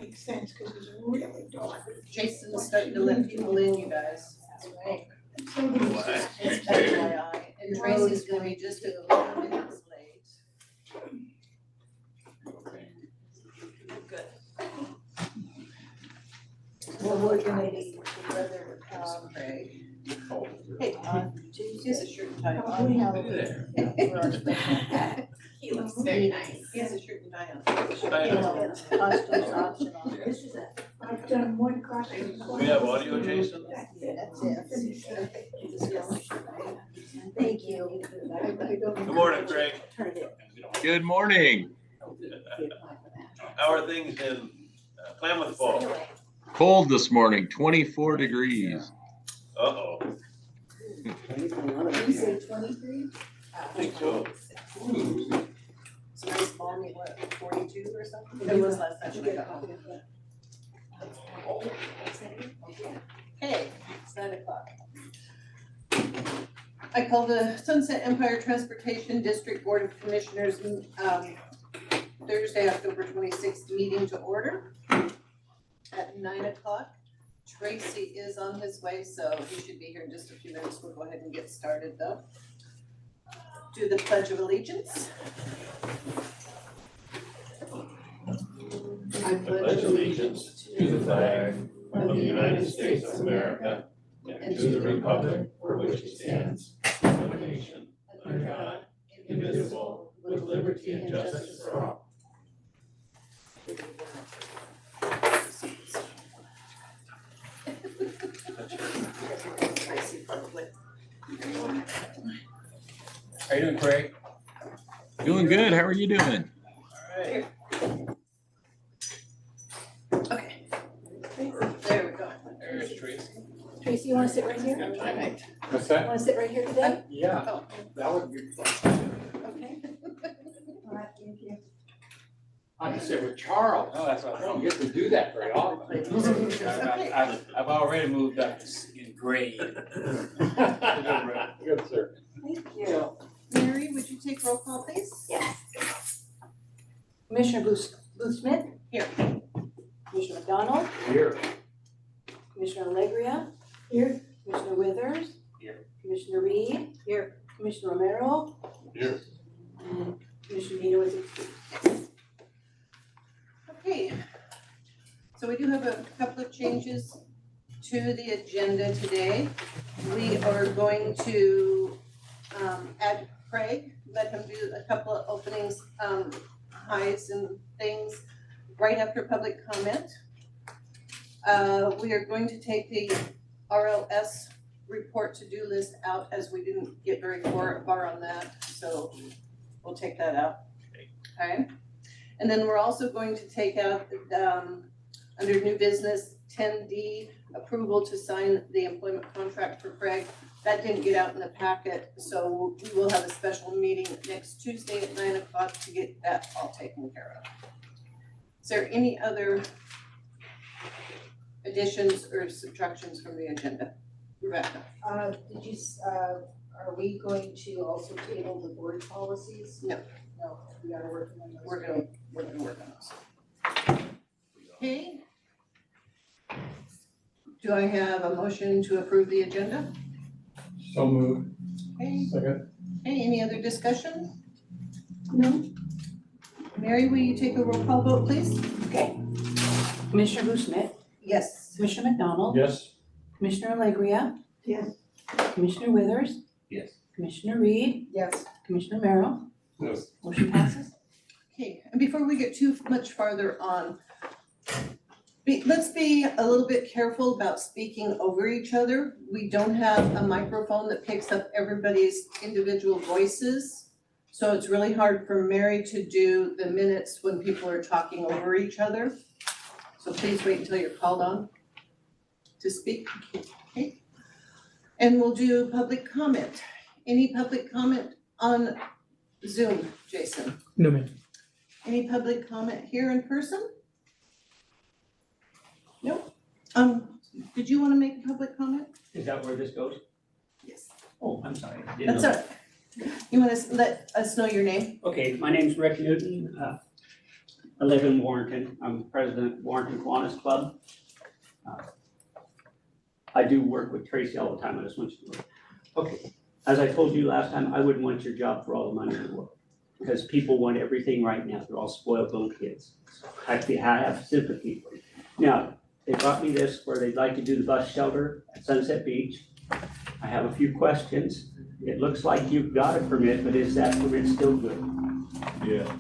makes sense, cause it's really dark. Jason's starting to let people in, you guys. That's right. So there's It's FYI, and Tracy's gonna be just a couple minutes late. Good. Well, we're gonna be together, Craig. hey, on He has Tuesday. a shirt and tie on. On Halloween. For our special He looks very nice. He has a shirt and tie on. costumes optional. This is it. I've done one costume. We have audio, Jason? That's it. Thank you. Good morning, Craig. Good morning. How are things in Klamath Falls? Cold this morning, 24 degrees. Uh-oh, You say 23? I think so. It's nice balmy, what, 42 or something? It was last time I got home. Okay, it's 9 o'clock. I call the Sunset Empire Transportation District Board of Commissioners, Thursday, October 26th meeting to order at 9 o'clock. Tracy is on his way, so he should be here in just a few minutes. We'll go ahead and get started though. Do the Pledge of Allegiance. I pledge allegiance to the flag of the United States of America and to the republic for which it stands, one nation, under God, indivisible, with liberty and justice for all. Tracy probably. How you doing, Craig? Doing good. How are you doing? All right. Okay. There we go. There's Tracy. Tracy, you wanna sit right here? What's You wanna sit right here today? Yeah, Oh, that would be. Okay. All right, thank you. I can sit with Charles. Oh, that's what I don't get to do that very often. I've already moved up in grade. Good, sir. Thank you. Mary, would you take roll call, please? Yes. Commissioner Booth Smith? Here. Commissioner McDonald? Here. Commissioner Alegria? Here. Commissioner Withers? Here. Commissioner Reed? Here. Commissioner Romero? Here. And Commissioner Nato is excused. Okay. So we do have a couple of changes to the agenda today. We are going to add Craig, let him do a couple of openings, highs and things right after public comment. We are going to take the RLS report to-do list out as we didn't get very far on that, so we'll take that out. Okay. And then we're also going to take out, under new business, 10D, approval to sign the employment contract for Craig. That didn't get out in the packet, so we will have a special meeting next Tuesday at 9 o'clock to get that all taken care of. Is there any other additions or subtractions from the agenda? Rebecca? Did you, are we going to also table the board policies? No. No, we are working on those. We're gonna work on those. Okay. Do I have a motion to approve the agenda? So moved. Okay, Second. okay, any other discussion? No, Mary, will you take a roll call vote, please? Okay. Commissioner Booth Smith? Yes. Commissioner McDonald? Yes. Commissioner Alegria? yes, Commissioner Withers? Yes. Commissioner Reed? Yes. Commissioner Merrill? Yes. Motion passes. Okay, and before we get too much farther on, let's be a little bit careful about speaking over each other. We don't have a microphone that picks up everybody's individual voices. So it's really hard for Mary to do the minutes when people are talking over each other. So please wait until you're called on to speak, okay? And we'll do public comment. Any public comment on Zoom, Jason? No, ma'am. Any public comment here in person? Nope. Did you wanna make a public comment? Is that where this goes? Yes. Oh, I'm sorry. I didn't That's know. all right. You wanna let us know your name? Okay, my name's Rick Newton. I live in Warrenton. I'm president of Warrenton Kiwanis Club. I do work with Tracy all the time. I just want you to know. Okay, as I told you last time, I wouldn't want your job for all the money in the world. Because people want everything right now. They're all spoiled little kids. I have sympathy for you. Now, they brought me this where they'd like to do the bus shelter at Sunset Beach. I have a few questions. It looks like you've got a permit, but is that permit still good? Yeah.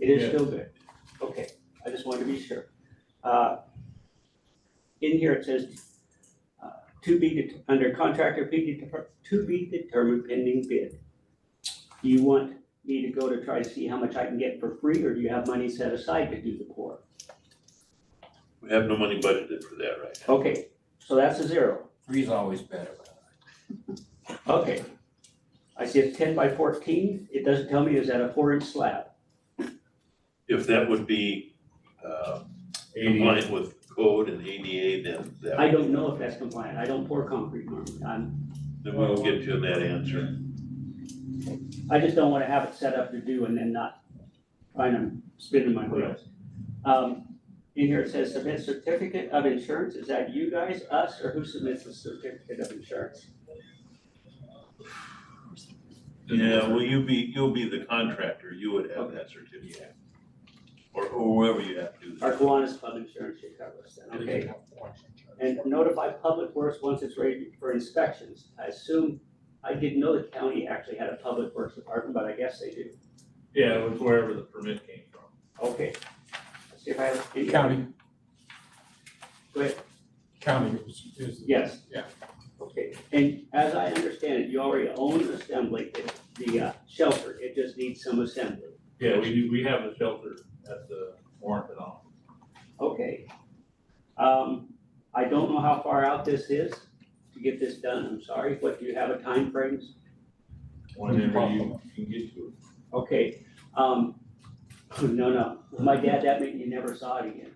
It is Yeah. still good. Okay, I just wanted to be sure. In here it says, under contractor, to be determined pending bid. Do you want me to go to try to see how much I can get for free, or do you have money set aside to do the pour? We have no money budgeted for that right now. Okay, so that's a zero. Three's always better. Okay. I see it's 10 by 14. It doesn't tell me, is that a 4-inch slab? If that would be compliant with code and ADA, then that. I don't know if that's compliant. I don't pour concrete normally. Then we will get you that answer. I just don't want to have it set up to do and then not find I'm spinning my wheels. In here it says submit certificate of insurance. Is that you guys, us, or who submits the certificate of insurance? Yeah, well, you'll be the contractor, you would have that certificate. Or whoever you have to do. Our Kiwanis Club insurance should cover us then, okay? And notify Public Works once it's ready for inspections. I assume, I didn't know the county actually had a Public Works department, but I guess they do. Yeah, it was wherever the permit came from. Okay. Let's see if I have any. County. Go ahead. County is. Yes. Yeah. Okay, and as I understand it, you already own an assembly, the shelter, it just needs some assembly. Yeah, we have a shelter at the Warrenton office. Okay. I don't know how far out this is to get this done, I'm sorry, but do you have a time frames? Whenever you can get to it. Okay, no, my dad, that meant you never saw it again.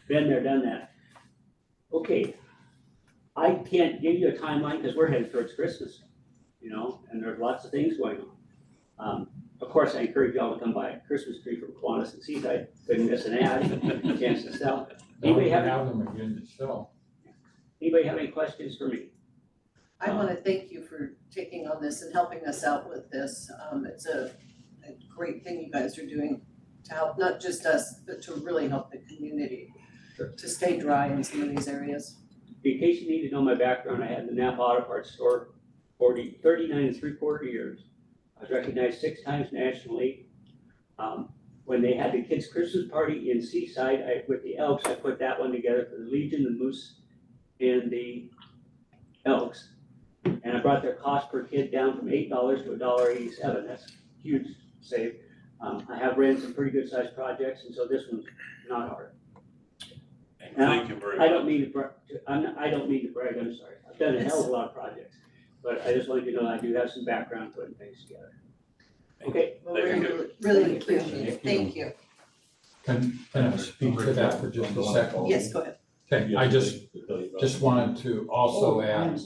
Been there, done that. Okay, I can't give you a timeline because we're headed towards Christmas, you know, and there's lots of things going on. Of course, I encourage y'all to come buy a Christmas tree from Kiwanis and Seaside, couldn't miss an ad, chance to sell. Anybody have them again to sell. any questions for me? I want to thank you for taking on this and helping us out with this. It's a great thing you guys are doing to help, not just us, but to really help the community to stay dry in some of these areas. In case you need to know my background, I had the Napa Auto Parts store 39 3/4 years. I was recognized 6 times nationally. When they had the kids' Christmas party in Seaside, with the Elks, I put that one together for the Legion, the Moose, and the Elks. And I brought their cost per kid down from $8 to $1.87. That's a huge save. I have ran some pretty good sized projects, and so this one's not hard. Thank you very much. I don't mean to brag, I'm sorry. I've done a hell of a lot of projects, but I just wanted you to know I do have some background putting things together. Okay, Well, Thank we really appreciate it. Thank you. Can I speak to that for just a second? Yes, go ahead. Okay, I just wanted to also add,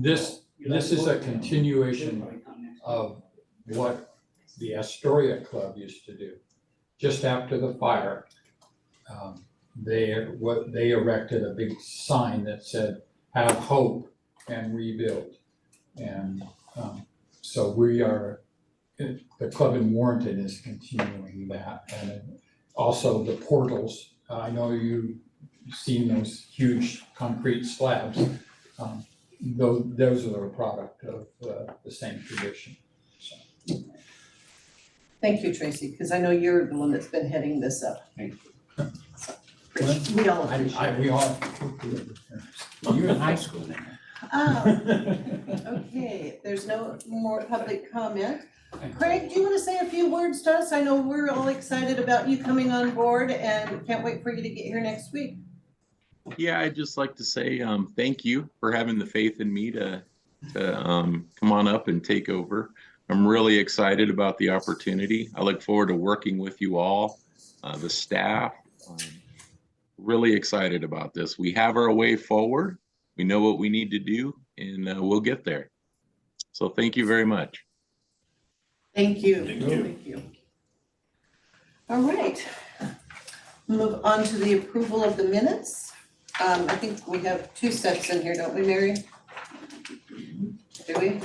this is a continuation of what the Astoria Club used to do. Just after the fire, they erected a big sign that said, "Have hope and rebuild." And so the club in Warrenton is continuing that. And also the portals, I know you've seen those huge concrete slabs. Those are a product of the same tradition. So. Thank you, Tracy, because I know you're the one that's been heading this up. Thank you. We all appreciate We it. all, you in high school Okay, there's no more public comment. Craig, do you want to say a few words to us? I know we're all excited about you coming on board and can't wait for you to get here next week. Yeah, I'd just like to say thank you for having the faith in me to come on up and take over. I'm really excited about the opportunity. I look forward to working with you all, the staff. Really excited about this. We have our way forward. We know what we need to do, and we'll get there. So thank you very much. Thank you. Thank you. Thank you. All right. Move on to the approval of the minutes. I think we have two sets in here, don't we, Mary? Do we?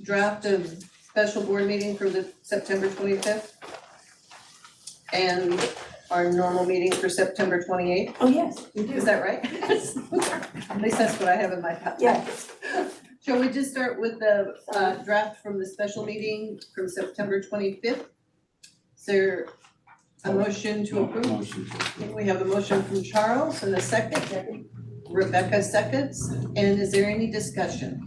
Draft of special board meeting for the September 25th. And our normal meeting for September 28th. Oh, yes, we do. Is that right? At least that's what I have in my packet. Yes. Shall we just start with the draft from the special meeting from September 25th? Is there a motion to approve? Motion to approve. We have a motion from Charles and a second. Rebecca seconds. And is there any discussion?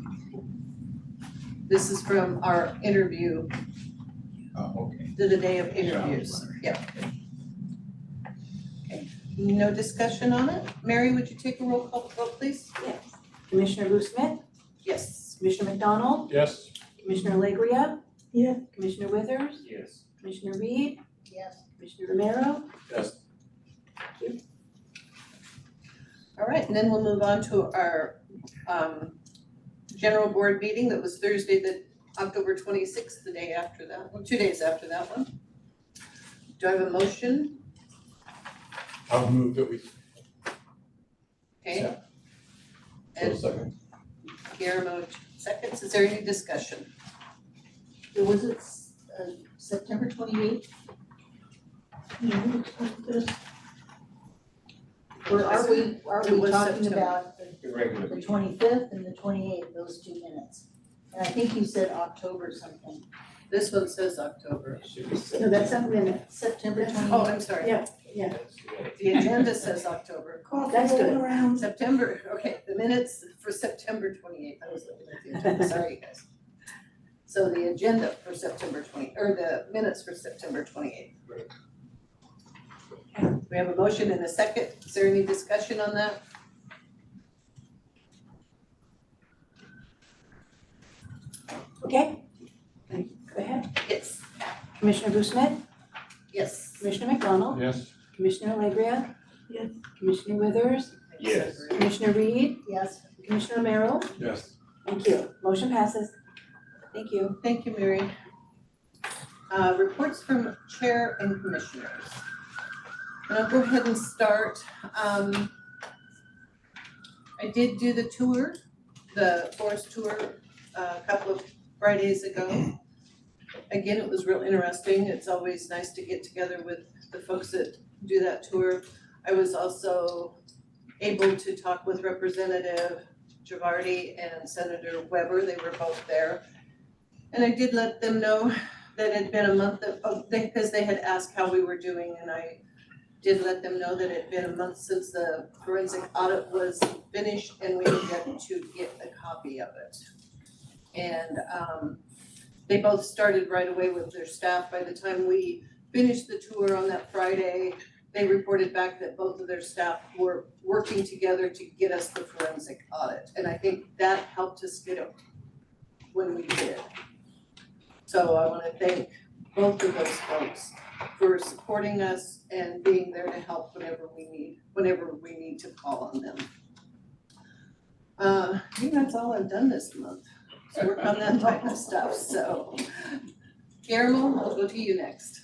This is from our interview, Oh, okay. the day of interviews. Yep. Okay, no discussion on it? Mary, would you take a roll call vote, please? Yes. Commissioner Lou Smith, Yes. Commissioner McDonald, Yes. Commissioner Legria, Yeah. Commissioner Withers, Yes. Commissioner Reed, Yes. Commissioner Romero. Yes. All right, and then we'll move on to our general board meeting that was Thursday, the October 26th, the day after that, well, 2 days after that one. Do I have a motion? I'll move that we. Okay. So And second. Guillermo seconds, is there any discussion? Was it September 28th? Or are we It talking was September. about the 25th and the 28th, those 2 minutes? And I think you said October something. This one says October. No, that's not minute. September 28th. Oh, I'm sorry. Yeah. The agenda says October. That's good. Around. September, okay, the minutes for September 28th, I was looking at the agenda, sorry, you guys. So the agenda for September 20, or the minutes for September 28th. We have a motion and a second, is there any discussion on that? Okay. Go ahead. Yes. Commissioner Lou Smith, Yes. Commissioner McDonald, Yes. Commissioner Legria. Yes. Commissioner Withers, Yes. Commissioner Reed, Yes. Commissioner Romero. Yes. Thank you. Motion passes. Thank you. Thank you, Mary. Reports from chair and commissioners. And I'll go ahead and start. I did do the tour, the forest tour, a couple of Fridays ago. Again, it was real interesting. It's always nice to get together with the folks that do that tour. I was also able to talk with Representative Javardi and Senator Weber. They were both there. And I did let them know that it had been a month because they had asked how we were doing, and I did let them know that it had been a month since the forensic audit was finished and we had yet to get a copy of it. And they both started right away with their staff. By the time we finished the tour on that Friday, they reported back that both of their staff were working together to get us the forensic audit. And I think that helped us get it when we did. So I want to thank both of those folks for supporting us and being there to help whenever we need to call on them. I think that's all I've done this month. So work on that type of stuff, so. Guillermo, I'll go to you next.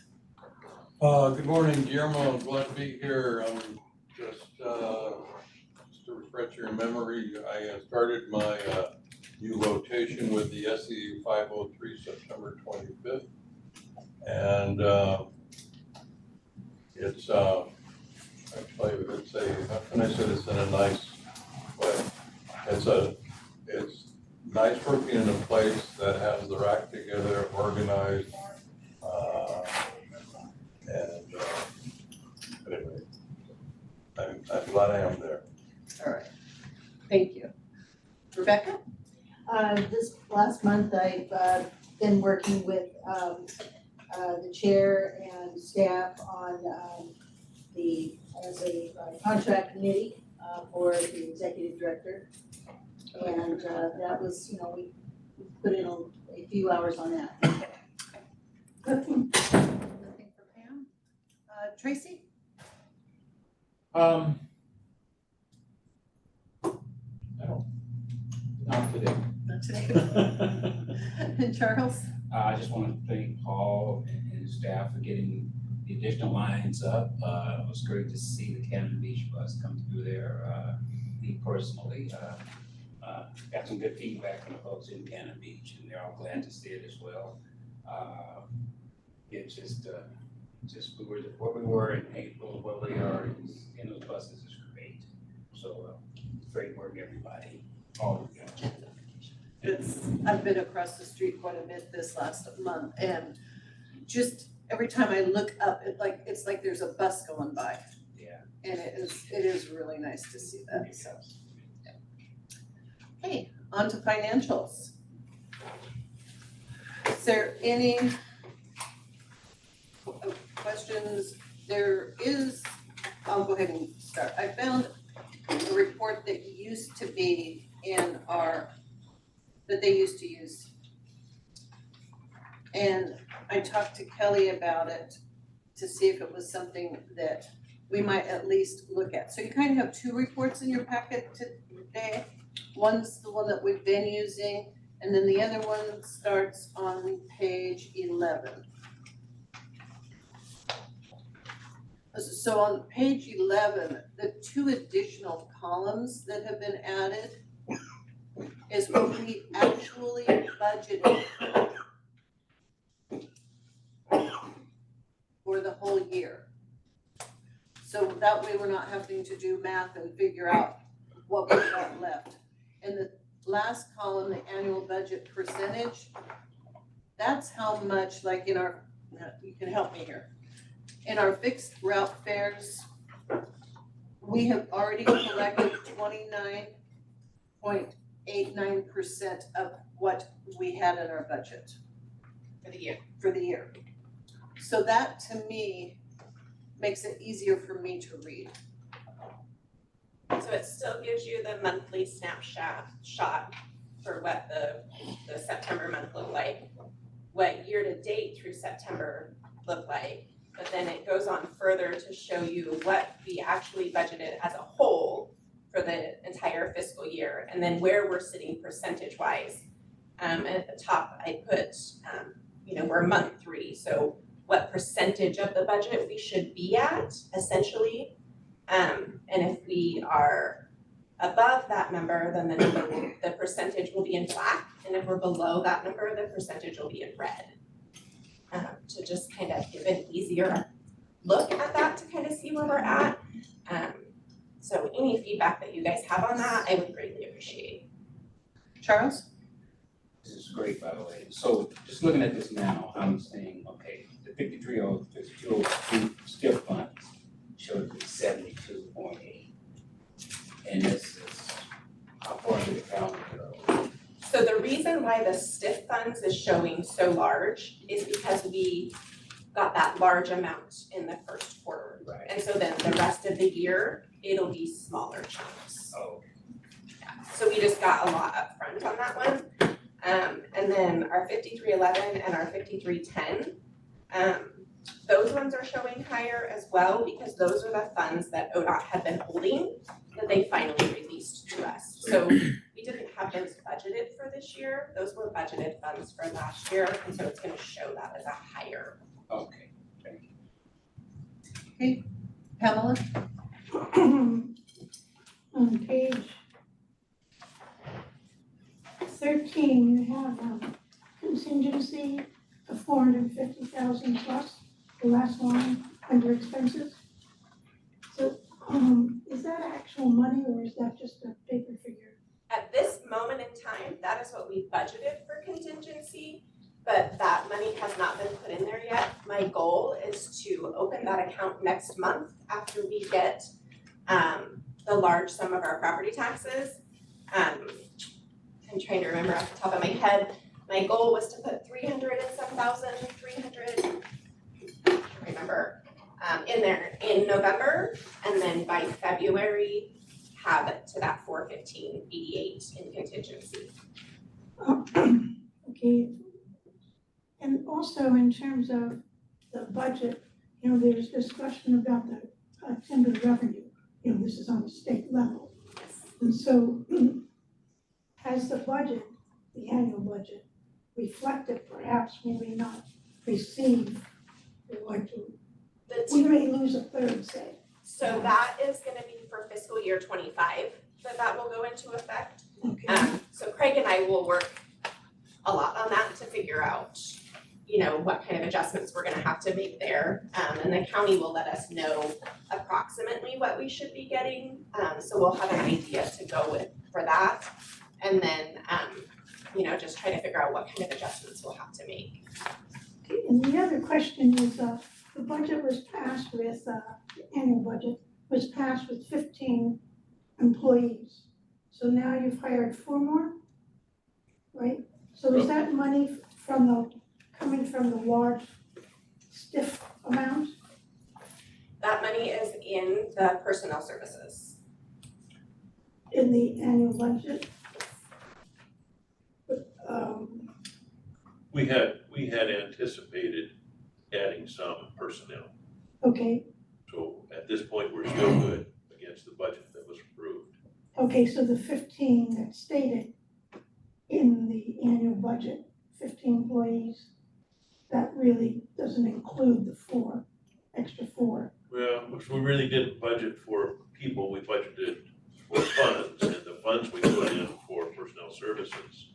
Good morning, Guillermo, glad to be here. Just to refresh your memory, I started my new rotation with the SE 503 September 25th. And it's actually, it's how can I say this in a nice way? It's nice working in a place that has their act together, organized, anyway, I'm glad I am there. All right, thank you. Rebecca? This last month, I've been working with the chair and staff on as a contract committee for the executive director. And that was, we put in a few hours on that. Nothing for Pam? Tracy? I don't, not today. Not today. And Charles? I just want to thank Paul and his staff for getting the additional lines up. It was great to see the Cannon Beach bus come through there. Me personally, got some good feedback from the folks in Cannon Beach, and they're all glad to see it as well. It's just we were what we were in April, where we are in those buses is great. So great work, everybody. All of you. I've been across the street quite a bit this last month, and just every time I look up, it's like there's a bus going by. Yeah. And it is really nice to see that, so. Yeah. Okay, on to financials. Is there any questions? I'll go ahead and start. I found a report that used to be that they used to use. And I talked to Kelly about it to see if it was something that we might at least look at. So you kind of have two reports in your packet today. One's the one that we've been using, and then the other one starts on page 11. So on page 11, the two additional columns that have been added is what we actually budgeted for the whole year. So that way we're not having to do math and figure out what we've got left. And the last column, the annual budget percentage, that's how much, like in our, you can help me here. In our fixed route fares, we have already collected 29.89% of what we had in our budget. For the year. So that to me makes it easier for me to read. So it still gives you the monthly snapshot for what the September month looked like, what year to date through September looked like, but then it goes on further to show you what we actually budgeted as a whole for the entire fiscal year, and then where we're sitting percentage wise. At the top I put, we're month 3, so what percentage of the budget we should be at essentially. And if we are above that number, then the percentage will be in black, and if we're below that number, the percentage will be in red. To just kind of give an easier look at that to kind of see where we're at. So any feedback that you guys have on that, I would greatly appreciate. Charles? This is great, by the way. So just looking at this now, I'm saying, okay, the 5202 stiff funds showed to be 72.8. And this is how far did it down go? So the reason why the stiff funds is showing so large is because we got that large amount in the first quarter. Right. And so then the rest of the year, it'll be smaller chunks. Oh. Yeah. So we just got a lot up front on that one. And then our 5311 and our 5310, those ones are showing higher as well because those are the funds that ODOT had been holding that they finally released to us. So we didn't have those budgeted for this year. Those were budgeted funds for last year, and so it's going to show that as a higher. Okay, thank you. Okay, Pamela? On page 13, you have contingency of 450,000 plus, the last line under expenses. So is that actual money or is that just a paper figure? At this moment in time, that is what we budgeted for contingency, but that money has not been put in there yet. My goal is to open that account next month after we get the large sum of our property taxes. I'm trying to remember off the top of my head. My goal was to put 300 and some thousand, 300, I can't remember, in there in November, and then by February have it to that 415.88 in contingency. Okay. And also in terms of the budget, there's discussion about the timber revenue. This is on the state level. And so has the budget, the annual budget, reflected, perhaps we may not receive what The we may lose a third, say. So that is gonna be for fiscal year 25, that will go into effect. Okay, So Craig and I will work a lot on that to figure out, you know, what kind of adjustments we're gonna have to make there. And the county will let us know approximately what we should be getting, so we'll have an idea to go with for that. And then, you know, just try to figure out what kind of adjustments we'll have to make. and the other question is, the budget was passed with, the annual budget was passed with 15 employees. So now you've hired 4 more, right? So is that money coming from the large stiff amount? That money is in the personnel services. In the annual budget? But, We had anticipated adding some personnel. okay, So at this point, we're still good against the budget that was approved. okay, so the 15 that's stated in the annual budget, 15 employees, that really doesn't include the extra 4. Well, which we really didn't budget for people, we budgeted for funds, and the funds we put in for personnel services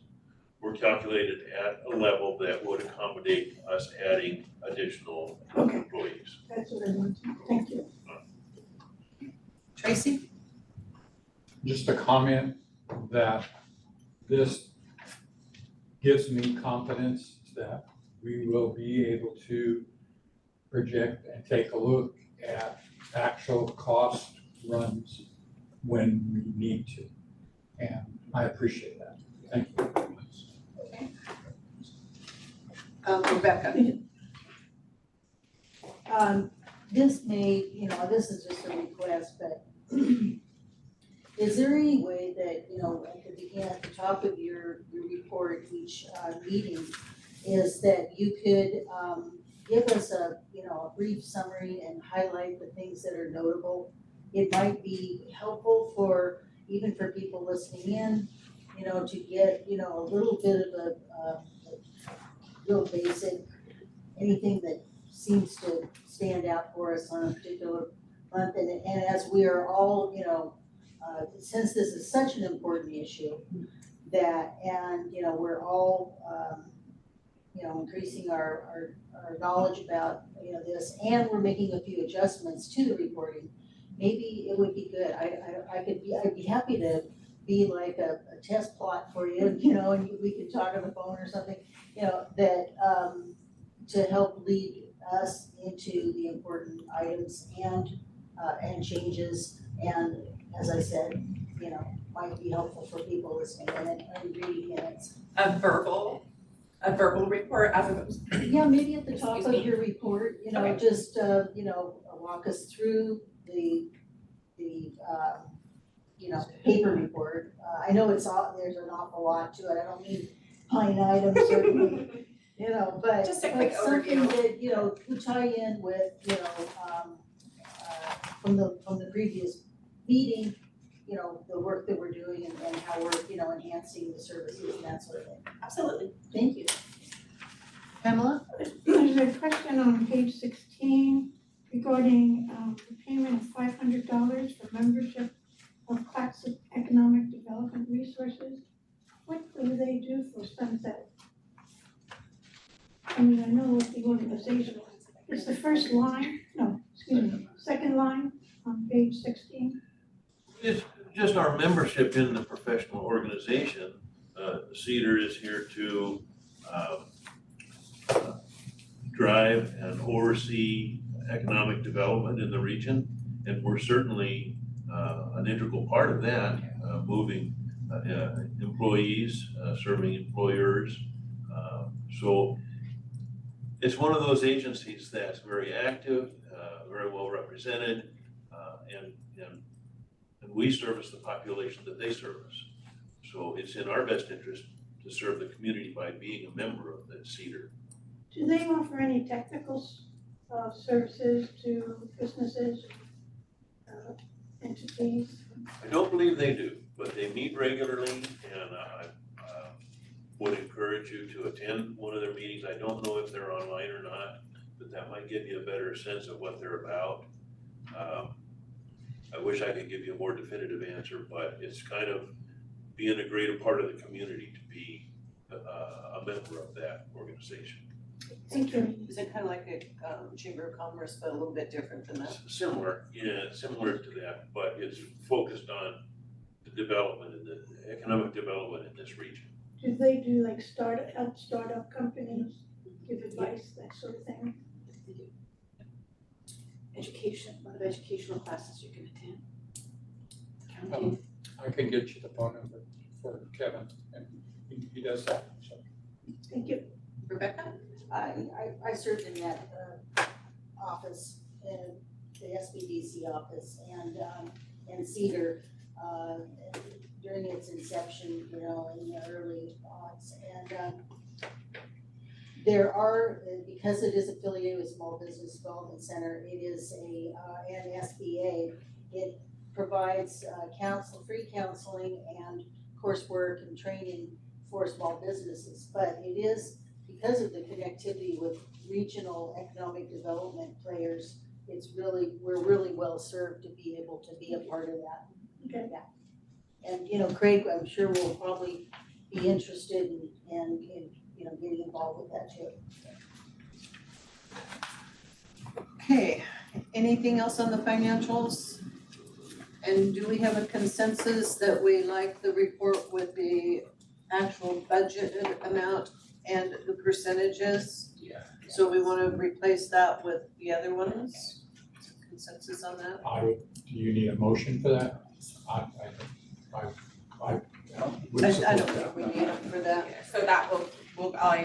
were calculated at a level that would accommodate us adding additional Okay. employees. That's what I want to, thank you. Tracy? Just a comment that this gives me confidence that we will be able to project and take a look at actual cost runs when we need to. And I appreciate that. Thank you. Rebecca? This may, this is just a request, but is there any way that, at the beginning, at the top of your report, each meeting, is that you could give us a brief summary and highlight the things that are notable? It might be helpful even for people listening in, to get, a little bit of a real basic, anything that seems to stand out for us on a particular month. And as we are all, since this is such an important issue that, and, we're all, increasing our knowledge about, this, and we're making a few adjustments to the reporting, maybe it would be good. I'd be happy to be like a test plot for you, and we could talk on the phone or something, that, to help lead us into the important items and changes, and as I said, might be helpful for people listening and reading, and it's. A verbal report as opposed. Yeah, maybe at the top Excuse me. of your report, Okay. just, walk us through the paper report. I know there's an awful lot to it, I don't mean line items certainly, but. Just a quick Something overview. that, would tie in with, from the previous meeting, the work that we're doing and how we're, enhancing the services and that sort of thing. Absolutely. Thank you. Pamela? There's a question on page 16 regarding the payment of $500 for membership of Clatsop Economic Development Resources. What do they do for Sunset? I mean, I know what the organization is. It's the first line, second line on page 16. It's just our membership in the professional organization. CEDAR is here to drive and oversee economic development in the region, and we're certainly an integral part of that, moving employees, serving employers. So it's one of those agencies that's very active, very well represented, and we service the population that they service. So it's in our best interest to serve the community by being a member of the CEDAR. Do they offer any technical services to businesses, entities? I don't believe they do, but they meet regularly, and would encourage you to attend one of their meetings. I don't know if they're online or not, but that might give you a better sense of what they're about. I wish I could give you a more definitive answer, but it's kind of being a greater part of the community to be a member of that organization. Thank you. Is it kind of like a Chamber of Commerce, but a little bit different than that? Similar, yeah, similar to that, but it's focused on the development and the economic development in this region. Do they do like help startup companies, give advice, that sort of thing? Education, a lot of educational classes you can attend. Accounting. I can get you the phone number for Kevin, and he does that, so. Thank you. Rebecca? I served in that office, in the SBDC office and Cedar during its inception, you know, in the early aughts. And there are, because it is affiliated with Small Business Development Center, it is an SBA. It provides free counseling and coursework and training for small businesses, but it is, because of the connectivity with regional economic development players, we're really well served to be able to be a part of that. Okay. Yeah. And, you know, Craig, I'm sure will probably be interested in you know, getting involved with that too. Okay, anything else on the financials? And do we have a consensus that we like the report with the actual budgeted amount and the percentages? Yeah. So we wanna replace that with the other ones? Consensus on that? Do you need a motion for that? I would I support don't that. think we need them for that. Yeah, so that I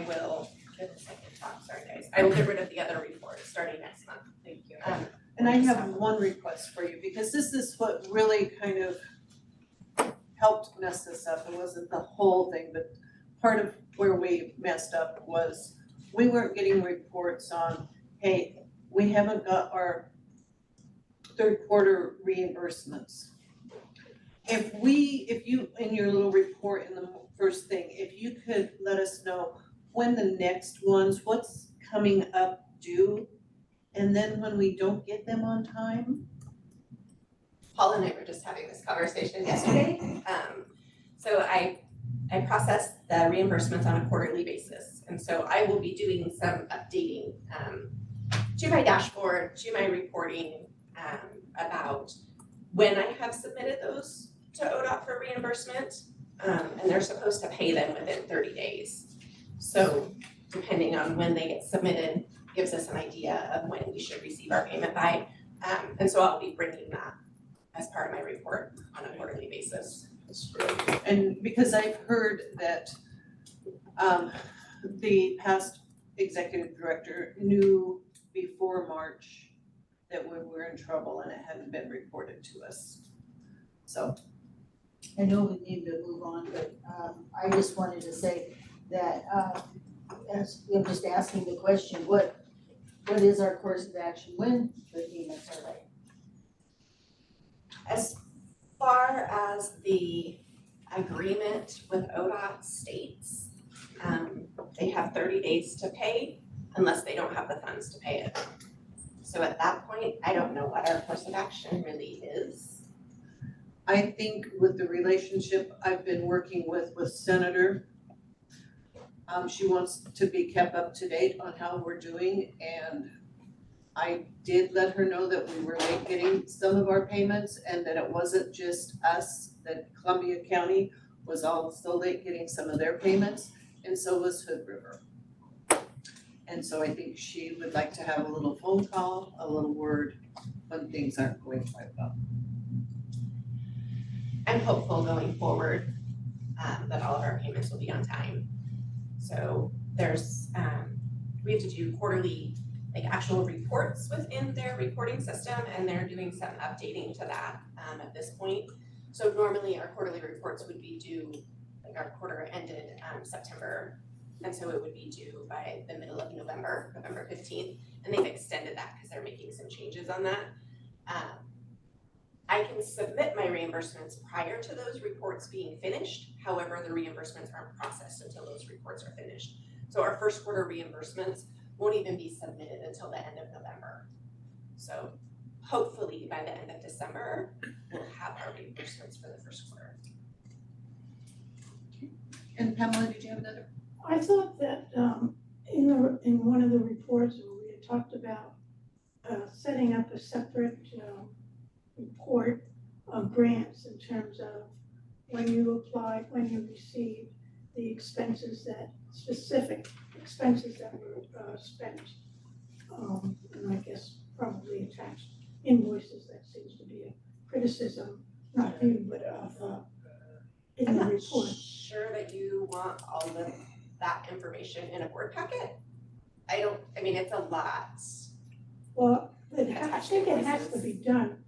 will, get a second talk, sorry guys, I will get rid of the other report starting next month. Thank you. And I have one request for you, because this is what really kind of helped mess this up. It wasn't the whole thing, but part of where we messed up was we weren't getting reports on, hey, we haven't got our third quarter reimbursements. If you, in your little report in the first thing, if you could let us know when the next ones, what's coming up due, and then when we don't get them on time. Paul and I were just having this conversation yesterday. So I process the reimbursements on a quarterly basis. And so I will be doing some updating to my dashboard, to my reporting about when I have submitted those to ODOT for reimbursement. And they're supposed to pay them within 30 days. So depending on when they get submitted, gives us an idea of when we should receive our payment by. And so I'll be bringing that as part of my report on a quarterly basis. That's great. And because I've heard that the past executive director knew before March that we were in trouble and it hadn't been reported to us. So. I know we need to move on, but I just wanted to say that as I'm just asking the question, what is our course of action when the payments are late? As far as the agreement with ODOT states, they have 30 days to pay unless they don't have the funds to pay it. So at that point, I don't know what our course of action really is. I think with the relationship I've been working with Senator, she wants to be kept up to date on how we're doing, and I did let her know that we were late getting some of our payments and that it wasn't just us, that Columbia County was also late getting some of their payments, and so was Hood River. And so I think she would like to have a little phone call, a little word when things aren't going quite well. I'm hopeful going forward that all of our payments will be on time. So there's, we have to do quarterly, like actual reports within their reporting system, and they're doing some updating to that at this point. So normally our quarterly reports would be due, like our quarter ended September, and so it would be due by the middle of November, November 15th, and they've extended that because they're making some changes on that. I can submit my reimbursements prior to those reports being finished. However, the reimbursements aren't processed until those reports are finished. So our first quarter reimbursements won't even be submitted until the end of November. So hopefully by the end of December, we'll have our reimbursements for the first quarter. And Pamela, did you have another? I thought that in one of the reports, we had talked about setting up a separate report of grants in terms of when you apply, when you receive the expenses, that specific expenses that were spent. And I guess probably attached invoices. That seems to be a criticism, not you, but of in I'm the not report. sure that you want all of that information in a board packet. I mean, it's a lot. Well, I think it has to be done.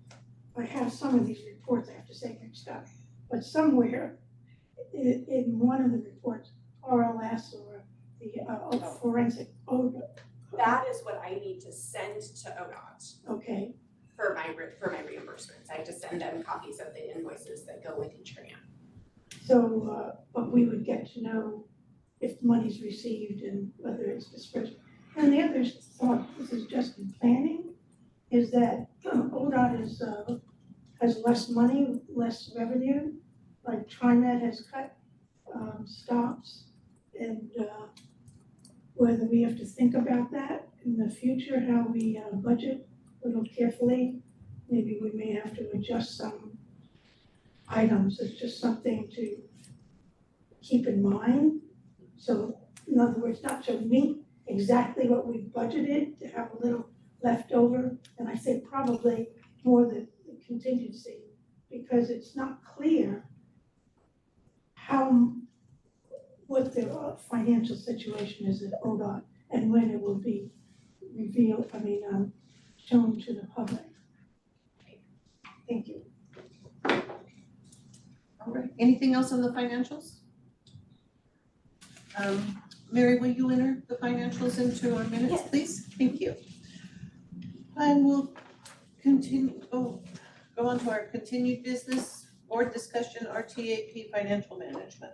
I have some of these reports, I have to say mixed up, but somewhere in one of the reports, RLS or the forensic audit. That is what I need to send to ODOT Okay, for my reimbursements. I have to send them copies of the invoices that go with each grant. so, but we would get to know if money's received and whether it's dispersed. And the other thought, this is just in planning, is that ODOT has less money, less revenue, like TriMet has cut stops, and whether we have to think about that in the future, how we budget a little carefully. Maybe we may have to adjust some items. It's just something to keep in mind. So in other words, not to meet exactly what we budgeted, to have a little left over. And I say probably more the contingency, because it's not clear what the financial situation is at ODOT and when it will be revealed, shown to the public. Thank you. All right, anything else on the financials? Mary, will you enter the financials into our minutes, Yes. please? Thank you. And we'll continue, go on to our continued business, board discussion, RTAP financial management.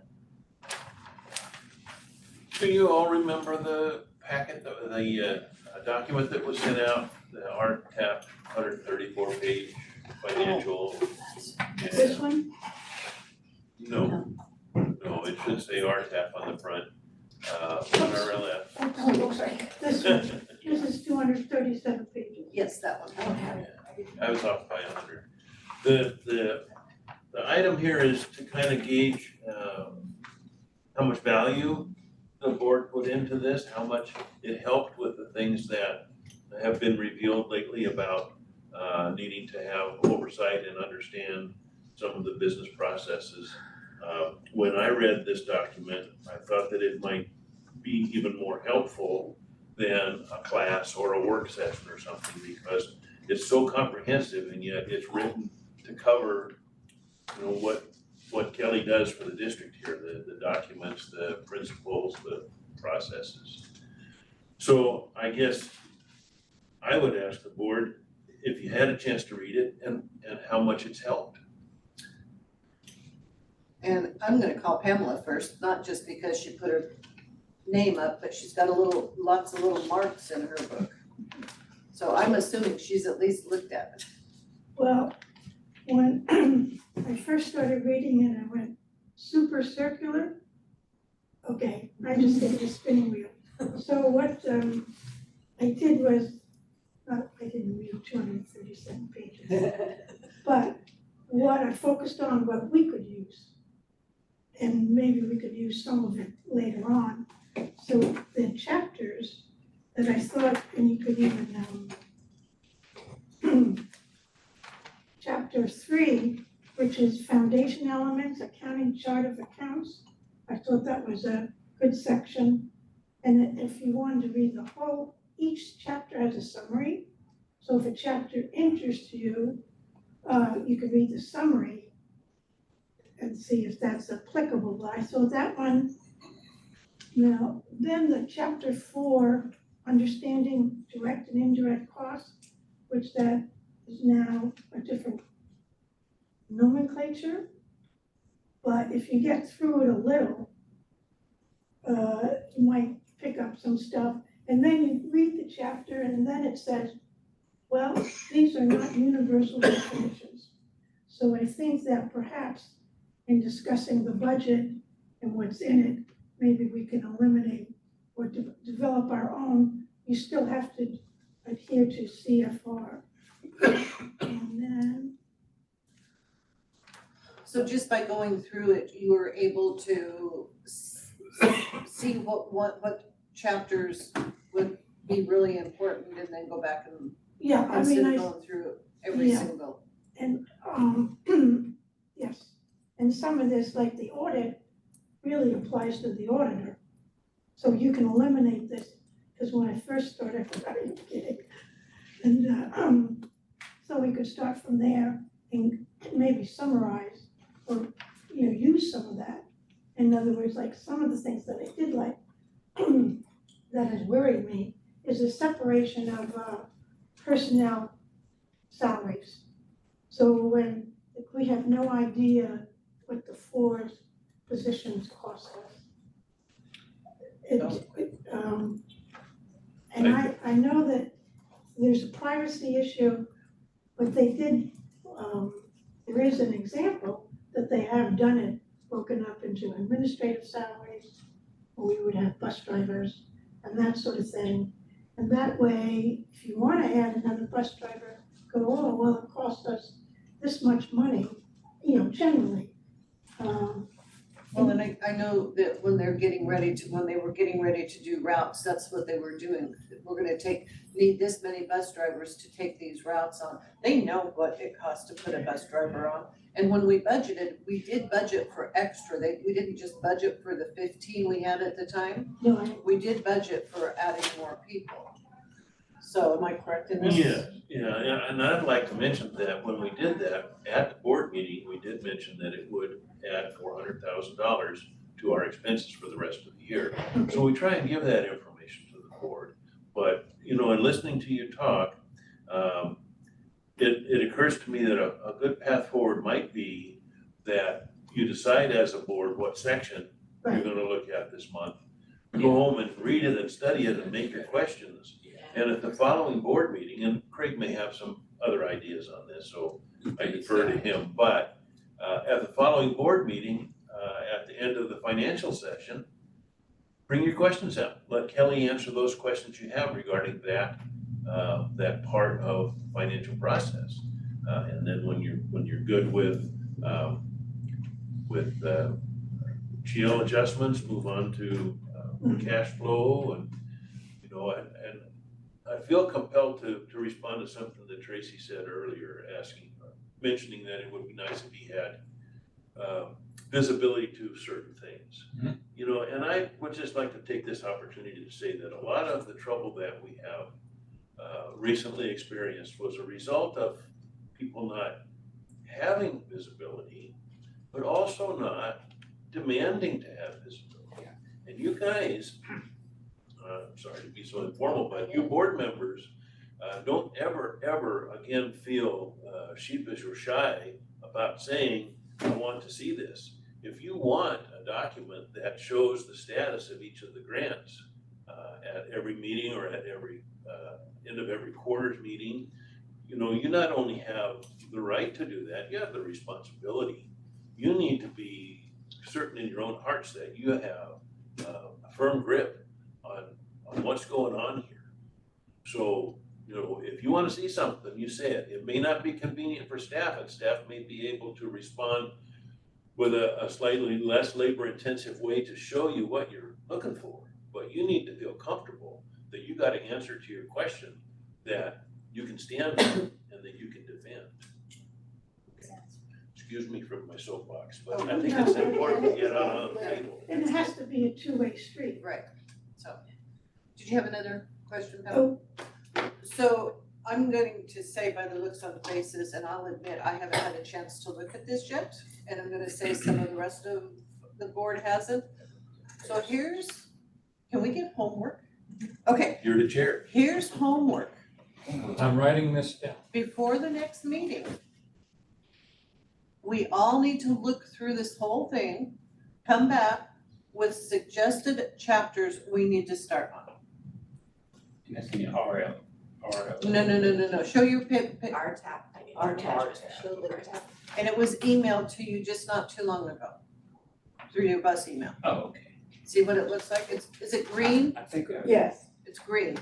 Do you all remember the packet, the document that was sent out, the RTAP 134-page financial? This one? No, it should say RTAP on the front, on our left. Oh, sorry. This one, this is 237 pages. Yes, that one. I was off by 100. The item here is to kind of gauge how much value the board put into this, how much it helped with the things that have been revealed lately about needing to have oversight and understand some of the business processes. When I read this document, I thought that it might be even more helpful than a class or a work session or something, because it's so comprehensive and yet it's written to cover, what Kelly does for the district here, the documents, the principles, the processes. So I guess I would ask the board if you had a chance to read it and how much it's helped. And I'm gonna call Pamela first, not just because she put her name up, but she's got lots of little marks in her book. So I'm assuming she's at least looked at it. Well, when I first started reading it, I went, super circular? Okay, I just did the spinning wheel. So what I did was, I didn't read 237 pages, but what I focused on, what we could use, and maybe we could use some of it later on. So the chapters that I thought, and you could even, Chapter 3, which is foundation elements, accounting chart of accounts. I thought that was a good section. And if you wanted to read the whole, each chapter has a summary. So if a chapter interests you, you could read the summary and see if that's applicable. But I thought that one, now, then the chapter 4, understanding direct and indirect costs, which that is now a different nomenclature. But if you get through it a little, you might pick up some stuff, and then you read the chapter, and then it says, well, these are not universal definitions. So I think that perhaps in discussing the budget and what's in it, maybe we can eliminate or develop our own. You still have to adhere to CFR. And then, So just by going through it, you were able to see what chapters would be really important and then go back and yeah, I mean, instead of going through every Yeah. single. and, yes, and some of this, like the audit, really applies to the auditor. So you can eliminate this, because when I first started, I thought, are you kidding? And, so we could start from there and maybe summarize or, use some of that. In other words, like some of the things that I did like, that has worried me, is the separation of, personnel salaries. So when we have no idea what the 4 positions cost us. And I know that there's a privacy issue, but they did, there is an example that they have done it, broken up into administrative salaries, where we would have bus drivers and that sort of thing. And that way, if you want to add another bus driver, go, oh, well, it costs us this much money, generally. Well, and I know that when they were getting ready to do routes, that's what they were doing. We're gonna need this many bus drivers to take these routes on. They know what it costs to put a bus driver on. And when we budgeted, we did budget for extra. We didn't just budget for the 15 we had at the time. No, We did budget for adding more people. So am I correct in this? Yeah, and I'd like to mention that when we did that at the board meeting, we did mention that it would add $400,000 to our expenses for the rest of the year. So we try and give that information to the board. But, in listening to you talk, it occurs to me that a good path forward might be that you decide as a board what section you're gonna look at this month. Go home and read it and study it and make your questions. And at the following board meeting, and Craig may have some other ideas on this, so I defer to him, but at the following board meeting, at the end of the financial session, bring your questions out. Let Kelly answer those questions you have regarding that part of the financial process. And then when you're good with GL adjustments, move on to cash flow and I feel compelled to respond to something that Tracy said earlier, mentioning that it would be nice if he had visibility to certain things. Mhm. And I would just like to take this opportunity to say that a lot of the trouble that we have recently experienced was a result of people not having visibility, but also not demanding to have visibility. And you guys, I'm sorry to be so informal, but you board members don't ever again feel sheepish or shy about saying, I want to see this. If you want a document that shows the status of each of the grants at every meeting or at every end of every quarter's meeting, you not only have the right to do that, you have the responsibility. You need to be certain in your own hearts that you have a firm grip on what's going on here. So, if you want to see something, you say it. It may not be convenient for staff, and staff may be able to respond with a slightly less labor-intensive way to show you what you're looking for. But you need to feel comfortable that you got an answer to your question that you can stand for and that you can defend. Excuse me from my soapbox, but I think it's important to get on the table. And it has to be a two-way street. Right, so, did you have another question, Pam? So, I'm going to say by the looks on the faces, and I'll admit, I haven't had a chance to look at this yet, and I'm gonna say some of the rest of the board hasn't. So can we get homework? Okay, You're the chair. here's homework. I'm writing this down. Before the next meeting, we all need to look through this whole thing, come back with suggested chapters we need to start on. And that's in the RL. No, show your Our tap. and it was emailed to you just not too long ago, through your bus email. Oh, okay. See what it looks like? Is it green? I think, Yes, It's green.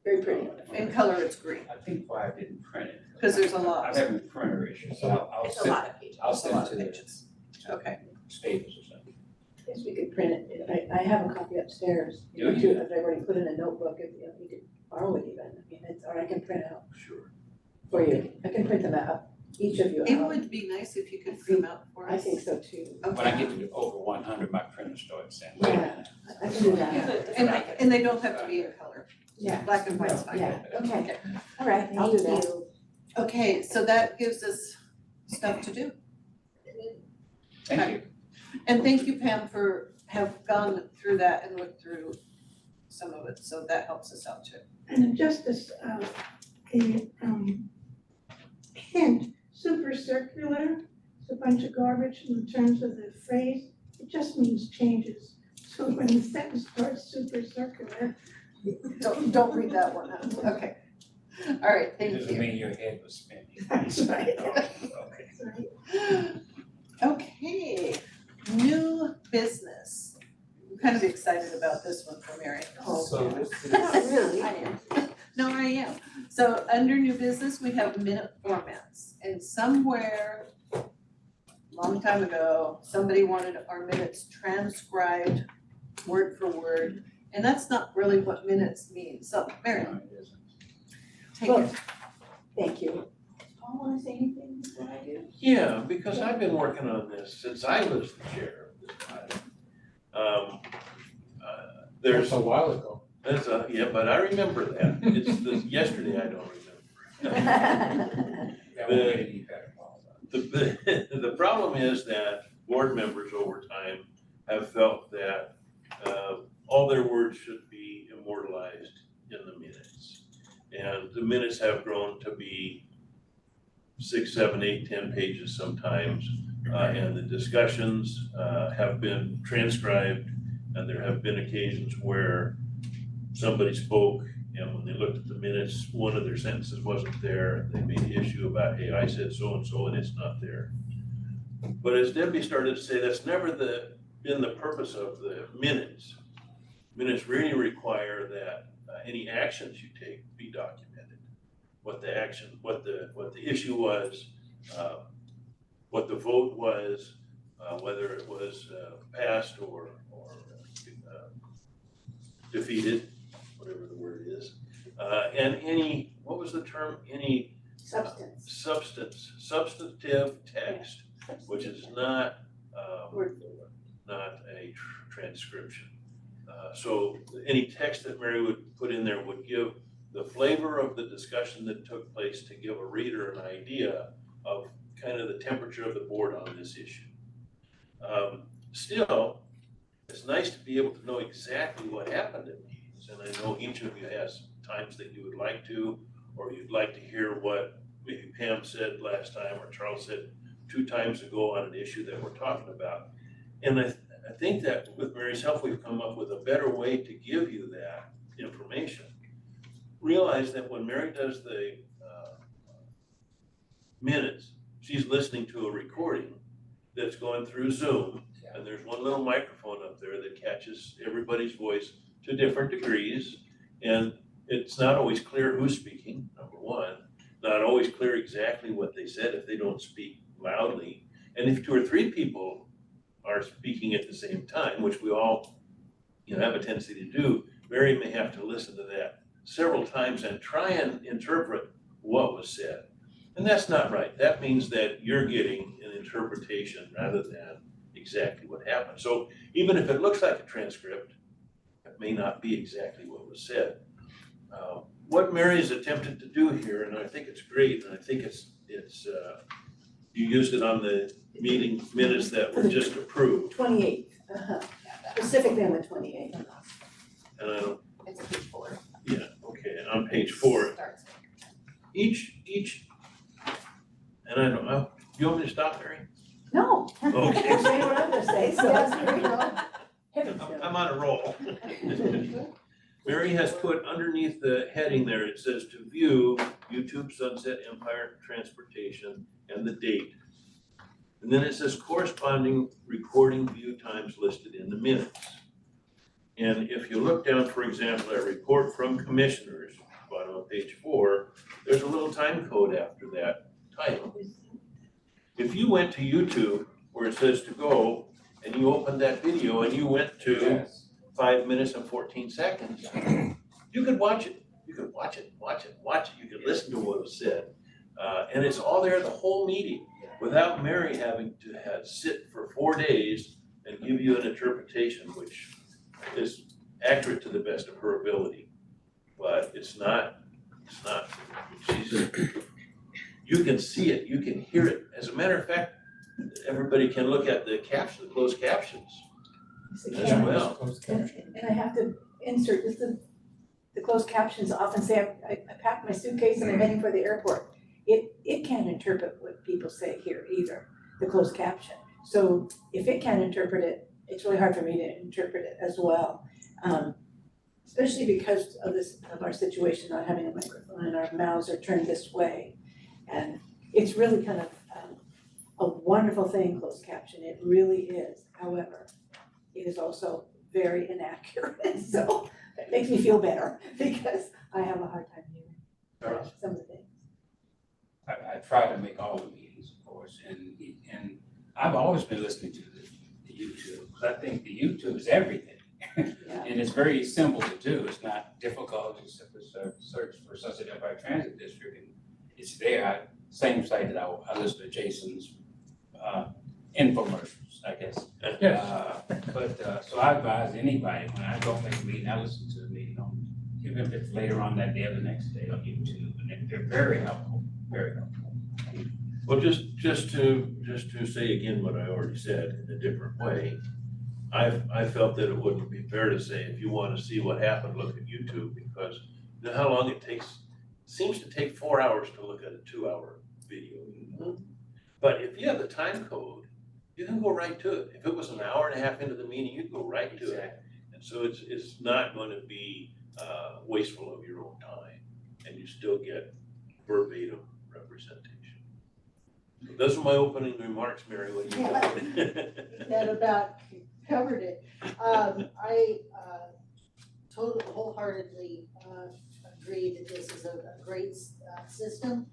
very pretty. In color, it's green, I think why I didn't print it. because there's a lot. I'm having a printer issue, so I'll It's a send, lot of pages. I'll It's a send lot it of to the pages. Okay. Staples or something. Yes, we could print it. I have a copy upstairs. Do you? I've already put in a notebook, if you could borrow it even, I mean, it's, or I can print out Sure. for you. I can print them out, each of you It out. would be nice if you could print them out for us. I think so too. When I get to over 100, my printer starts saying, wait a minute. I can do Yeah. that. And they don't have to be in color. Yeah. Black and white's fine. Yeah, okay, all right, I'll do that. Okay, so that gives us stuff to do. Thank you. And thank you, Pam, for have gone through that and looked through some of it, so that helps us out too. And just as a hint, super circular, it's a bunch of garbage in terms of the phrase, it just means changes. So when the sentence starts super circular, Don't read that one out, okay. All right, thank Doesn't you. mean your head was spinning. that's right. Oh, okay. That's right. Okay, new business. I'm kind of excited about this one for Mary. So this is. Really? I am. No, I am. So under new business, we have minute formats. And somewhere, long time ago, somebody wanted our minutes transcribed word for word. And that's not really what minutes mean. So Mary, No, it isn't. take it. Thank you. Paul, wanna say anything before I do? Yeah, because I've been working on this since I was the chair of this body. There's, That's a while ago. yeah, but I remember that. It's yesterday I don't remember. That would make it any better, Paul. The problem is that board members over time have felt that all their words should be immortalized in the minutes. And the minutes have grown to be 6, 7, 8, 10 pages sometimes. And the discussions have been transcribed, and there have been occasions where somebody spoke, and when they looked at the minutes, one of their sentences wasn't there. They made an issue about, hey, I said so-and-so, and it's not there. But as Debbie started to say, that's never been the purpose of the minutes. Minutes really require that any actions you take be documented. What the action, what the issue was, what the vote was, whether it was passed or defeated, whatever the word is, and any, what was the term? Any substantive text, which is not not a transcription. So any text that Mary would put in there would give the flavor of the discussion that took place to give a reader an idea of kind of the temperature of the board on this issue. Still, it's nice to be able to know exactly what happened in meetings, and I know each of you has times that you would like to, or you'd like to hear what maybe Pam said last time or Charles said 2 times ago on an issue that we're talking about. And I think that with Mary's help, we've come up with a better way to give you that information. Realize that when Mary does the minutes, she's listening to a recording that's going through Zoom, and there's one little microphone up there that catches everybody's voice to different degrees, and it's not always clear who's speaking, number one, not always clear exactly what they said if they don't speak loudly, and if 2 or 3 people are speaking at the same time, which we all, have a tendency to do, Mary may have to listen to that several times and try and interpret what was said. And that's not right. That means that you're getting an interpretation rather than exactly what happened. So even if it looks like a transcript, it may not be exactly what was said. What Mary's attempted to do here, and I think it's great, and I think it's you used it on the meeting minutes that were just approved. 28th, specifically on the 28th. And I don't, It's a page 4. yeah, okay, and on page 4, Starts. each, and I don't know, you want me to stop, Mary? Okay. Say what I'm gonna say, so Yes, that's there you go. Heavens no. I'm on a roll. Mary has put underneath the heading there, it says to view YouTube Sunset Empire Transportation and the date. And then it says corresponding recording view times listed in the minutes. And if you look down, for example, at report from commissioners, bottom of page 4, there's a little time code after that title. If you went to YouTube where it says to go, and you opened that video and you went to Yes. 5 minutes and 14 seconds, you could watch it. You could watch it. You could listen to what was said. And it's all there, the whole meeting, without Mary having to sit for 4 days and give you an interpretation, which is accurate to the best of her ability. But it's not, you can see it, you can hear it. As a matter of fact, everybody can look at the caption, the closed captions as well. And I have to insert, just the closed captions often say, I packed my suitcase and I'm heading for the airport. It can't interpret what people say here either, the closed caption. So if it can't interpret it, it's really hard for me to interpret it as well. Especially because of our situation, not having a microphone and our mouths are turned this way. And it's really kind of a wonderful thing, closed caption, it really is. However, it is also very inaccurate, so it makes me feel better because I have a hard time hearing some of the things. I try to make all the meetings, of course, and I've always been listening to the YouTube, because I think the YouTube is everything. Yeah. And it's very simple to do, it's not difficult, you simply search for Sunset Empire Transit District, and it's there. Same site that I listen to Jason's infomercials, I guess. Yes. So I advise anybody, when I go make a meeting, I listen to the meeting on, even if it's later on that day or the next day on YouTube, and they're very helpful, very helpful. Well, just to say again what I already said in a different way, I felt that it wouldn't be fair to say, if you want to see what happened, look at YouTube, because you know how long it takes. It seems to take 4 hours to look at a 2-hour video. But if you have the time code, you can go right to it. If it was an hour and a half into the meeting, you can go right to it. And so it's not going to be wasteful of your own time, and you still get verbatim representation. So those are my opening remarks, Mary. What do you think? That about covered it. I totally wholeheartedly agree that this is a great system.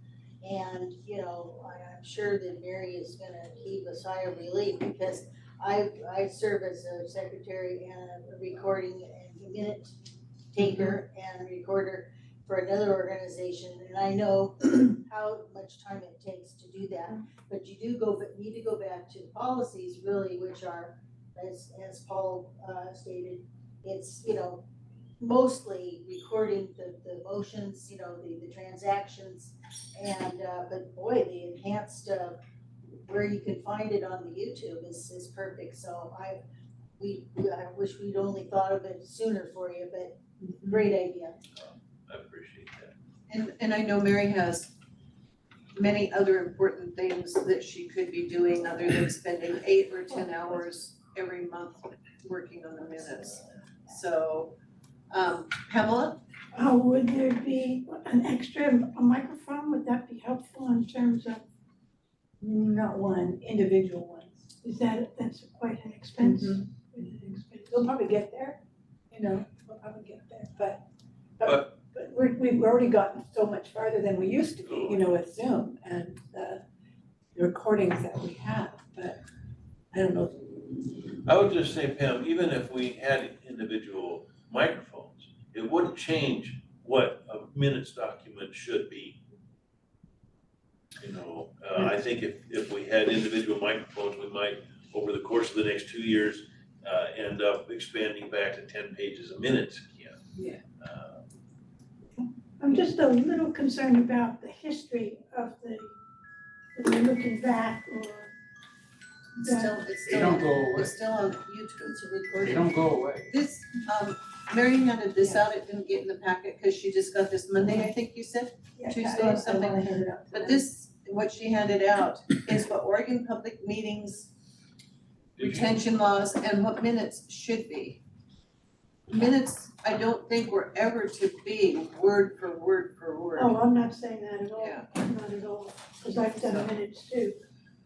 And, you know, I'm sure that Mary is gonna heave a sigh of relief, because I serve as a secretary and a recording and minute taker and recorder for another organization, and I know how much time it takes to do that. But you do need to go back to the policies, really, which are, as Paul stated, it's, you know, mostly recording the motions, you know, the transactions, and but boy, the enhanced where you can find it on the YouTube is perfect. So I wish we'd only thought of it sooner for you, but great idea. I appreciate that. And I know Mary has many other important things that she could be doing other than spending 8 or 10 hours every month working on the minutes. So, Pamela? Would there be an extra microphone? Would that be helpful in terms of, Not one, individual ones. that's quite an expense? We'll probably get there, you know, we'll probably get there, but we've already gotten so much farther than we used to be, you know, with Zoom and the recordings that we have, but I don't know. I would just say, Pam, even if we had individual microphones, it wouldn't change what a minutes document should be. You know, I think if we had individual microphones, we might, over the course of the next 2 years, end up expanding back to 10 pages a minute again. Yeah. I'm just a little concerned about the history of looking back, or They don't go away. It's still on YouTube. It's a recording. They don't go away. This, Mary handed this out, it didn't get in the packet because she just got this Monday, I think you said. Yeah, Tuesday I or something. wanna hand it out to But them. this, what she handed out is what Oregon Public Meetings retention laws and what minutes should be. Minutes, I don't think were ever to be word for word for word. Oh, I'm not saying that at all, Yeah. not at all, because I've done minutes too.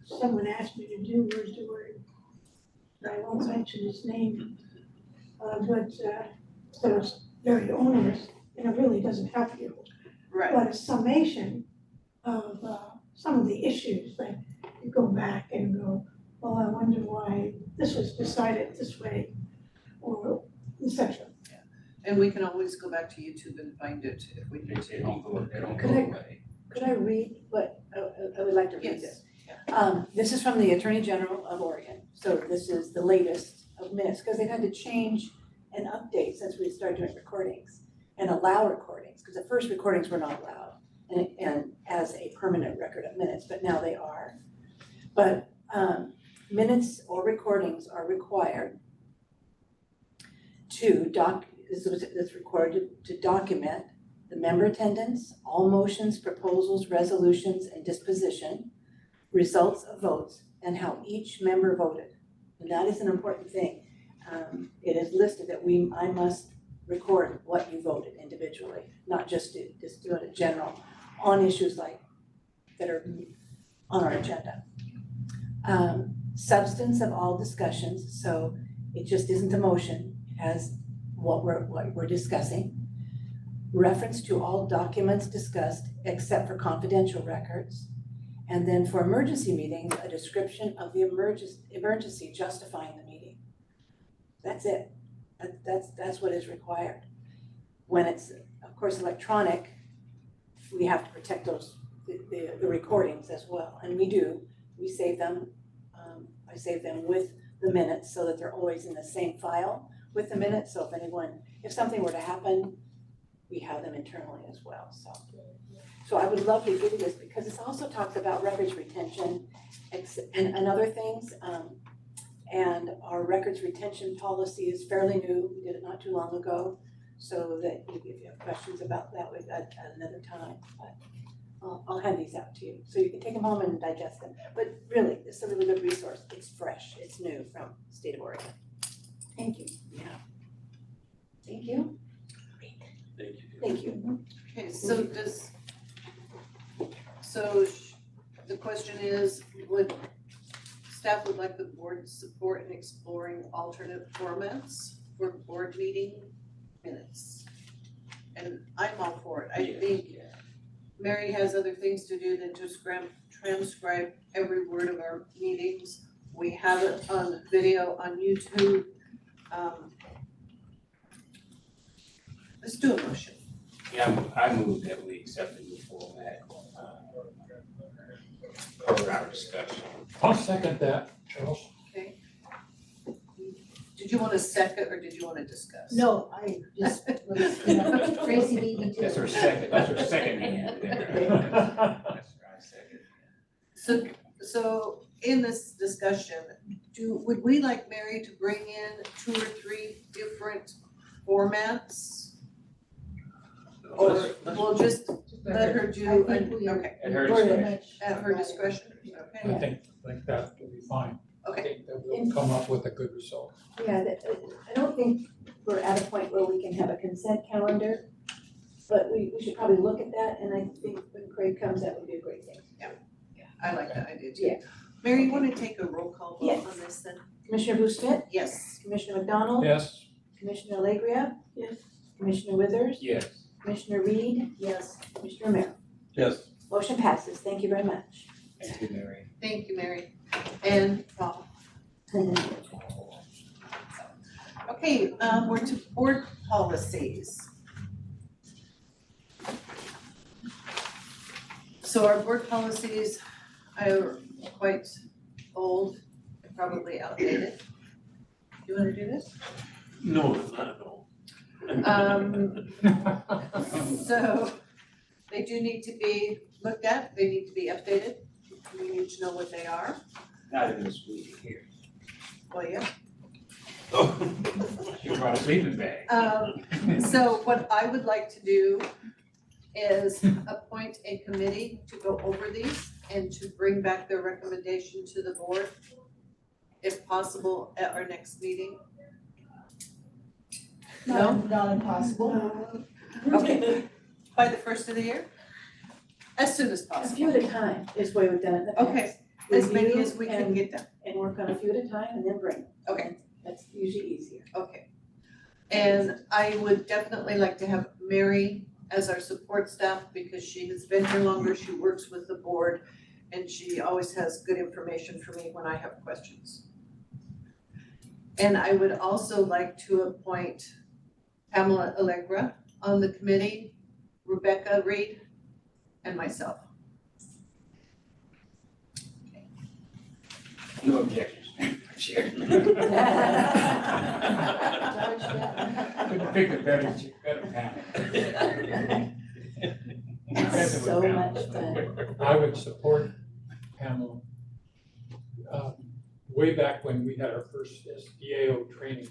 Someone asked me to do word to word. I won't mention his name, but so it's very onerous, and it really doesn't help you. Right, But a summation of some of the issues that you go back and go, well, I wonder why this was decided this way, or et cetera. and we can always go back to YouTube and find it if we need They to. don't go Could I- away. Could I read what, I would like to read this. Yes, This is from the Attorney General of Oregon, so this is the latest of minutes, because they've had to change and update since we started doing recordings and allow recordings, because at first recordings were not allowed and as a permanent record of minutes, but now they are. But minutes or recordings are required to it's recorded to document the member attendance, all motions, proposals, resolutions, and disposition, results of votes, and how each member voted. And that is an important thing. It is listed that I must record what you voted individually, not just do it in general on issues like that are on our agenda. Substance of all discussions, so it just isn't a motion, it has what we're discussing. Reference to all documents discussed except for confidential records. And then for emergency meetings, a description of the emergency justifying the meeting. That's it. That's what is required. When it's, of course, electronic, we have to protect the recordings as well, and we do. We save them. I save them with the minutes so that they're always in the same file with the minutes. So if something were to happen, we have them internally as well. So I would love to give you this because this also talks about records retention and other things. And our records retention policy is fairly new. We did it not too long ago. So that if you have questions about that, we've got another time. But I'll hand these out to you so you can take them home and digest them. But really, this is a really good resource. It's fresh. It's new from the state of Oregon. Thank you. Yeah. Thank you. Thank you. Thank you. okay, so the question is, staff would like the board support in exploring alternate formats for board meeting minutes? And I'm all for it. I think Mary has other things to do than just transcribe every word of our meetings. We have it on video on YouTube. Let's do a motion. Yeah, I move that we accept the new format for our discussion. I'll second that, Charles. Okay. Did you want to second or did you want to discuss? No, I just, Tracy beat me to That's her it. second hand there. That's our second. So in this discussion, would we like Mary to bring in 2 or 3 different formats? Or we'll just let her do, I think we are okay, At her very discretion. much. at her discretion, I okay? think that will be fine. I Okay, think that we'll come up with a good result. Yeah, I don't think we're at a point where we can have a consent calendar, but we should probably look at that, and I think when Craig comes, that would be a great thing. I like that idea too. Yeah. Mary, you wanna take a roll call vote Yes. on this then? Commissioner Bouchette, Yes. Commissioner McDonald, Yes, Commissioner Alegria, Yes, Commissioner Withers, Yes. Commissioner Reed, Yes, Commissioner Romero. Yes. Motion passes. Thank you very much. Thank you, Mary. Thank you, Mary. And Paul. Okay, we're to board policies. So our board policies are quite old, and probably outdated. Do you wanna do this? No, it's not, no. So they do need to be looked at, they need to be updated. We need to know what they are. Not even squeaky here. Well, yeah. You brought a sleeping bag. So what I would like to do is appoint a committee to go over these and to bring back their recommendation to the board. if possible, at our next meeting? No? Not impossible. Okay, by the first of the year? As soon as A possible. few at a time is the way we've done it in the past. Okay, as many Review as we can and- get done. And work on a few at a time and then bring them. Okay. That's usually easier. Okay. And I would definitely like to have Mary as our support staff because she has been here longer, she works with the board, and she always has good information for me when I have questions. And I would also like to appoint Pamela Allegra on the committee, Rebecca Reed, and myself. No objections, Chair. Couldn't pick a better panel. It's so much fun. I would support Pamela. Way back when we had our first SDAO training,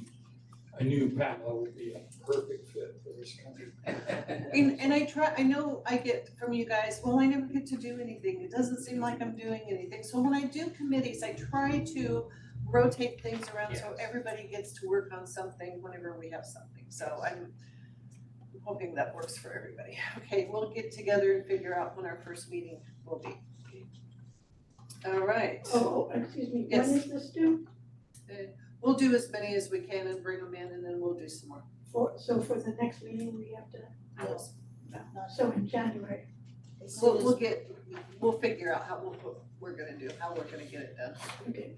I knew Pamela would be a perfect fit for this country. And I know I get from you guys, well, I never get to do anything, it doesn't seem like I'm doing anything, so when I do committees, I try to rotate things around so everybody gets to work on something whenever we have something, so I'm hoping that works for everybody. Okay, we'll get together and figure out when our first meeting will be. All right. Oh, excuse me, when Yes. is this due? We'll do as many as we can and bring them in, and then we'll do some more. So for the next meeting, we have to, Yes. so in January. We'll figure out what we're gonna do, how we're gonna get it done. Okay.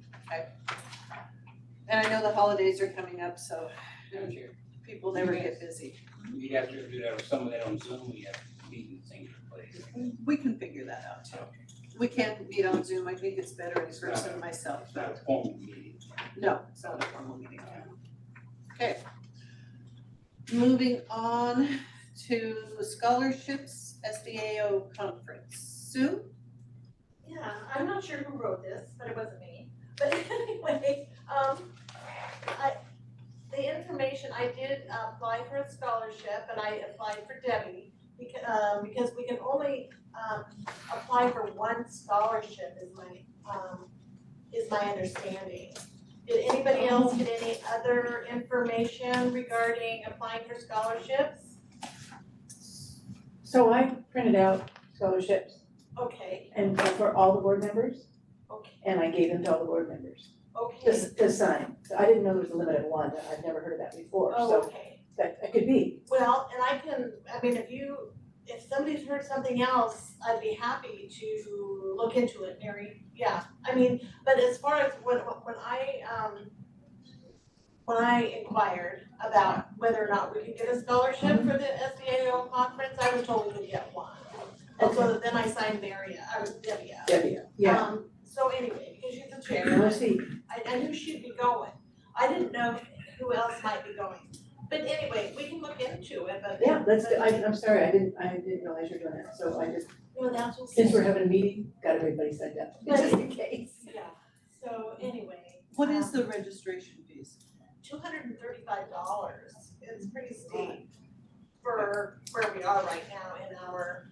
And I know the holidays are coming up, so Madam Chair, people never get busy. we have to do that, or some of that on Zoom, we have meetings things in place. We can figure that out too. We can meet on Zoom, I think it's better in person myself, It's not but a formal meeting. no, it's not a formal meeting. Okay. Moving on to scholarships, SDAO conference. Sue? Yeah, I'm not sure who wrote this, but it wasn't me. But anyway, the information, I did apply for a scholarship and I applied for Debbie because we can only apply for one scholarship is my understanding. Did anybody else get any other information regarding applying for scholarships? So I printed out scholarships Okay, and for all the board members, okay, and I gave them to all the board members okay. to sign. So I didn't know there was a limit of one, I've never heard of that before, Oh, so okay. that could be. Well, and if somebody's heard something else, I'd be happy to look into it, Mary. Yeah, but as far as when I inquired about whether or not we could get a scholarship for the SDAO conference, I was told we could get one. And so then I signed Debbie up. Debbie, yeah. So anyway, because she's the chair, Let's see. I knew she'd be going. I didn't know who else might be going. But anyway, we can look into it, but. Yeah, I'm sorry, I didn't realize you were doing that, so I just, No, that's what. since we're having a meeting, got everybody signed up, just in case. Yeah, so anyway. What is the registration fees? $235, it's pretty steep for where we are right now in our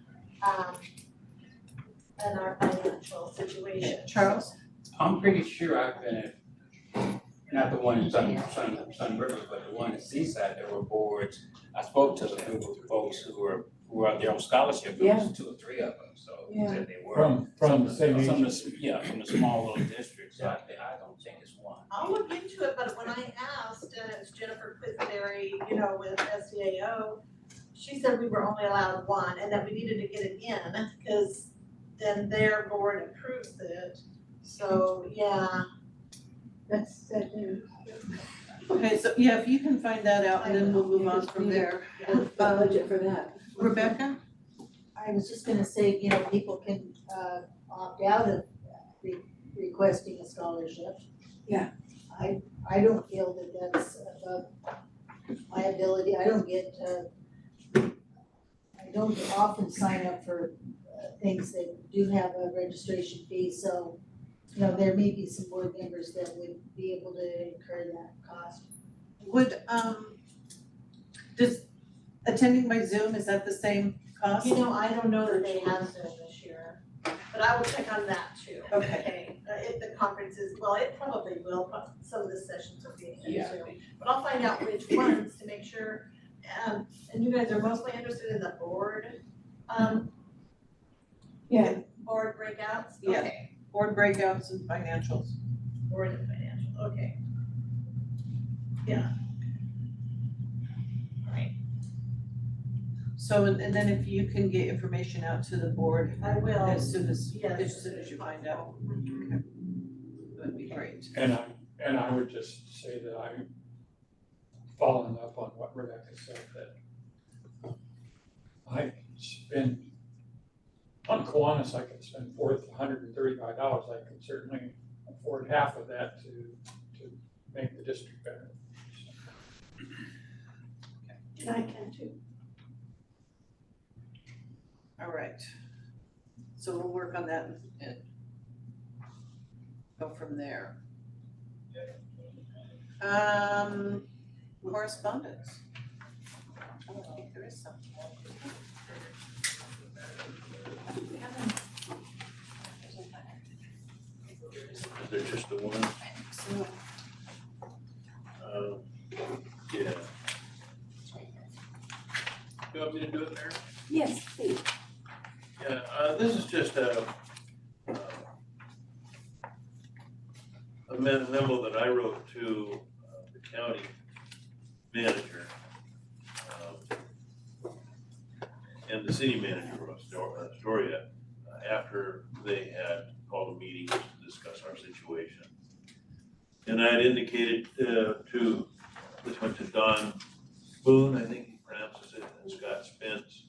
financial situation. Charles? I'm pretty sure I've been at, not the one in Sun River, but the one at Seaside, there were boards. I spoke to the group of folks who were out there on scholarship, there was 2 or 3 of them, so said they were. From the same Some of agency. from the small little districts, so I don't think it's one. I'll look into it, but when I asked, and it's Jennifer Quisenberry, with SDAO, she said we were only allowed one and that we needed to get it in, because then their board approves it. So, yeah. That's sad news. Okay, so yeah, if you can find that out and then we'll move on from there. The budget for that. Rebecca? I was just gonna say, people can opt out of requesting a scholarship. Yeah. I don't feel that that's above my ability. I don't often sign up for things that do have a registration fee, so there may be some board members that would be able to incur that cost. Would, does attending by Zoom, is that the same cost? I don't know that they have Zoom this year. but I will check on that too. Okay. If the conference is, well, it probably will, but some of the sessions will be in Yeah. Zoom. But I'll find out which ones to make sure, and you guys are mostly interested in the board, Yeah. board breakouts? Yeah. Okay. Board breakouts and financials. Board and financial, okay. So, and then if you can get information out to the board I will, as soon as yes. you find out, okay. That'd be great. And I would just say that I'm following up on what Rebecca said, that I spend, on Kiwanis, I can spend $435. I can certainly afford half of that to make the district better. And I can too. All right. So we'll work on that and go from there. Correspondence. Oh, I think there is some. Is there just the one? So, Yeah. You want me to do it, Mayor? Yes, please. Yeah, this is just a memo that I wrote to the county manager and the city manager of Astoria after they had called a meeting to discuss our situation. And I had indicated this went to Don Boone, I think he pronounces it, and Scott Spence.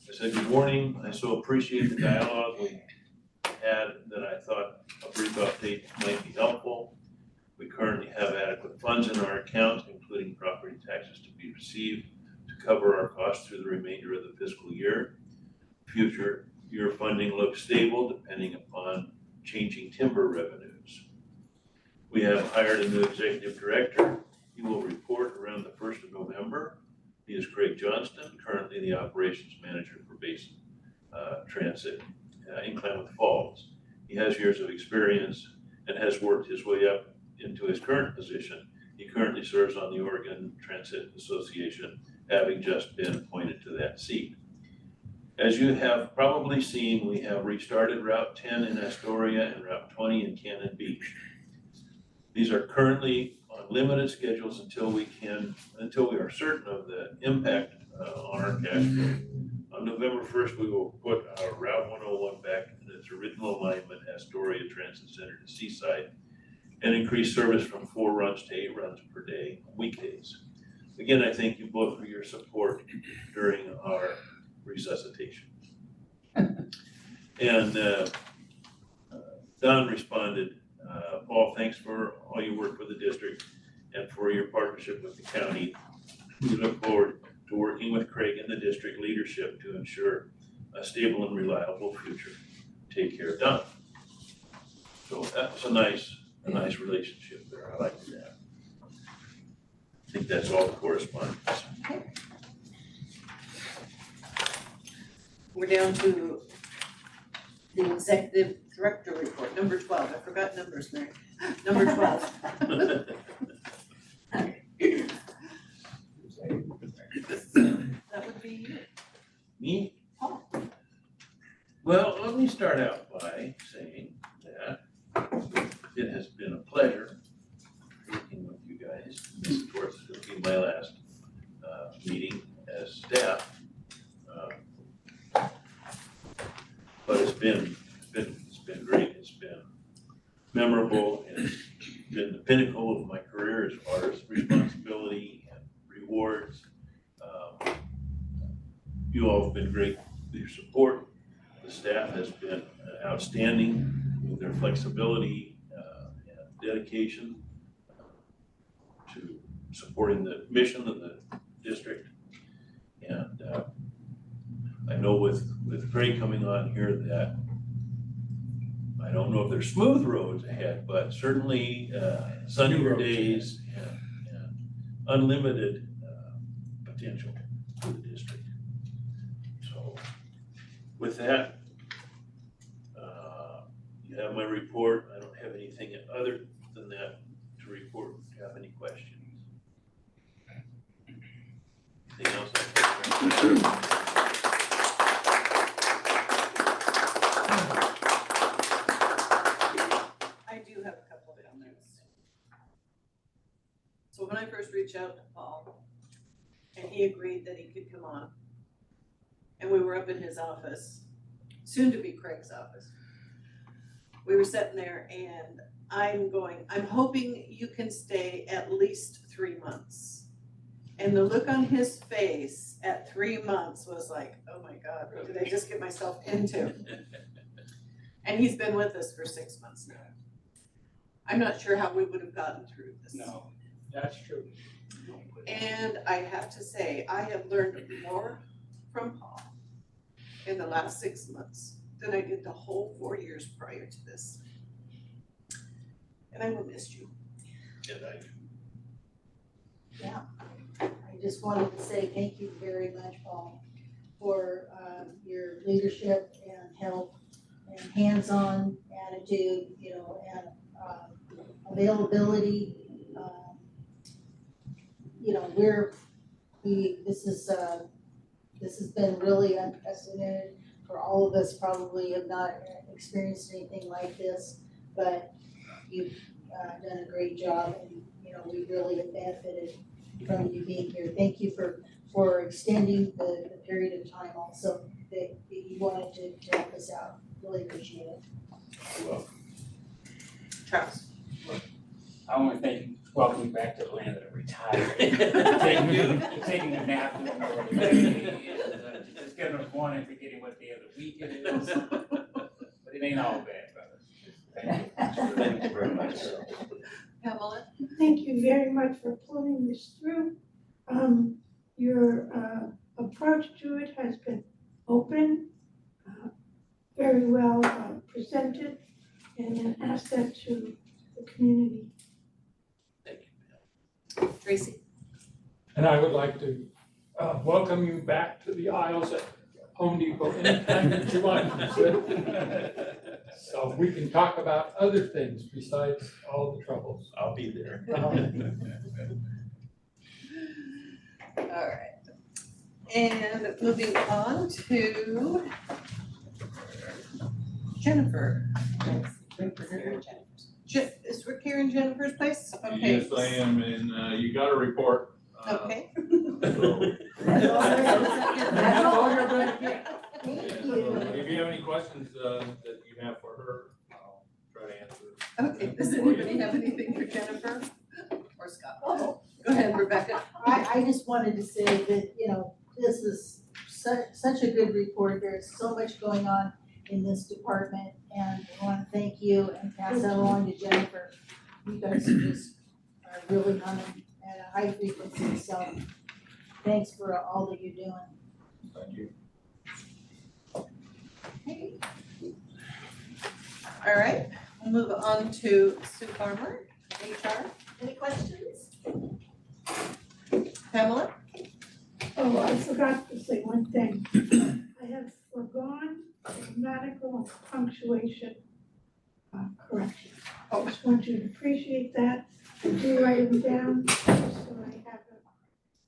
I said, good morning, I so appreciate the dialogue we had that I thought a brief update might be helpful. We currently have adequate funds in our account, including property taxes to be received to cover our costs through the remainder of the fiscal year. Future year funding looks stable depending upon changing timber revenues. We have hired a new executive director. He will report around the 1st of November. He is Craig Johnston, currently the operations manager for Basin Transit in Klamath Falls. He has years of experience and has worked his way up into his current position. He currently serves on the Oregon Transit Association, having just been appointed to that seat. As you have probably seen, we have restarted Route 10 in Astoria and Route 20 in Cannon Beach. These are currently on limited schedules until we are certain of the impact on our cash flow. On November 1st, we will put our Route 101 back in its original alignment, Astoria Transit Center to Seaside, and increase service from 4 runs to 8 runs per day on weekdays. Again, I thank you both for your support during our resuscitation. And Don responded, Paul, thanks for all your work for the district and for your partnership with the county. We look forward to working with Craig and the district leadership to ensure a stable and reliable future. Take care, Don. So that was a nice relationship there. I like that. I think that's all the correspondence. We're down to the executive director report, number 12. I forgot numbers, Mary. Number 12. That would be you. Me? Well, let me start out by saying that it has been a pleasure working with you guys. This, of course, will be my last meeting as staff. But it's been great. It's been memorable, and it's been the pinnacle of my career as far as responsibility and rewards. You all have been great with your support. The staff has been outstanding with their flexibility and dedication to supporting the mission of the district. And I know with Craig coming on here that I don't know if there's smooth roads ahead, but certainly sunnier days and unlimited potential for the district. So with that, have my report. I don't have anything other than that to report. Do you have any questions? Anything else? I do have a couple of comments. So when I first reached out to Paul, and he agreed that he could come on, and we were up in his office, soon to be Craig's office. We were sitting there and I'm hoping you can stay at least 3 months. And the look on his face at 3 months was like, oh my God, what did I just get myself into? And he's been with us for 6 months now. I'm not sure how we would have gotten through this. No, that's true. And I have to say, I have learned more from Paul in the last 6 months than I did the whole 4 years prior to this. And I will miss you. And I just wanted to say thank you very much, Paul, for your leadership and help and hands-on attitude, you know, and availability. You know, this has been really unprecedented for all of us. Probably have not experienced anything like this, but you've done a great job, and you know we really have benefited from you being here. Thank you for extending the period of time also that you wanted to help us out. Really appreciate it. You're welcome. Charles. I want to thank you, welcome you back to the land of the retired. Taking a nap, doing a little bit, just getting up one and forgetting what day of the week it is. But it ain't all bad, brother. Thank you very much. Pamela. Thank you very much for pulling this through. Your approach to it has been open, very well presented, and an asset to the community. Thank you. Tracy. And I would like to welcome you back to the aisles at Home Depot anytime that you want to. So we can talk about other things besides all the troubles. I'll be there. All right. And moving on to Jennifer. Is Rick here in Jennifer's place? Okay. Yes, I am, and you got a report. Okay. So, That's all you're gonna get. Thank so you. if you have any questions that you have for her, I'll try to answer. Okay, does anybody have anything for Jennifer or Scott? Go ahead, Rebecca. I just wanted to say that, you know, this is such a good report. There's so much going on in this department, and I want to thank you and pass that along to Jennifer. You guys are just really humming at a high frequency, so thanks for all that you're doing. Thank you. Okay. All right, we'll move on to Sue Farmer, HR. Any questions? Pamela? Oh, I forgot to say one thing. I have forgone grammatical and punctuation correction. I just want you to appreciate that. I do write them down, just so I have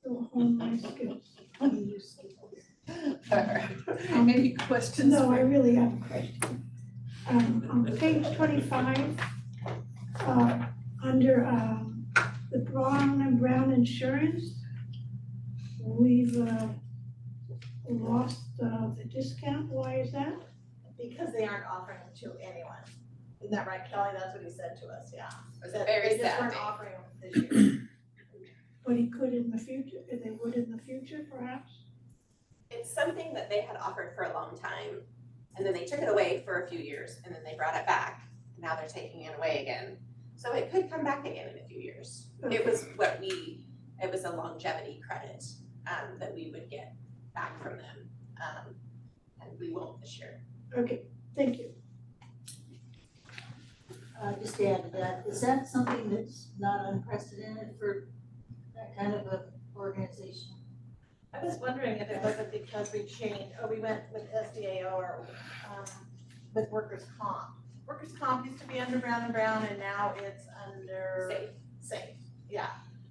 to hone my skills. All right. Any questions? No, I really have a question. On page 25, under the Brown insurance, we've lost the discount. Why is that? Because they aren't offering them to anyone. Isn't that right, Kelly? That's what he said to us, yeah. It's That very they just sad weren't day. offering them this year. But he could in the future, they would in the future perhaps? It's something that they had offered for a long time, and then they took it away for a few years, and then they brought it back. Now they're taking it away again. So it could come back again in a few years. It was it was a longevity credit that we would get back from them, and we won't this year. Okay, thank you. Just to add to that, is that something that's not unprecedented for that kind of a organization? I was wondering if it wasn't because we changed, or we went with SDAO or with workers' comp. workers' comp used to be under Brown and Brown and now it's under. Safe. Safe, yeah.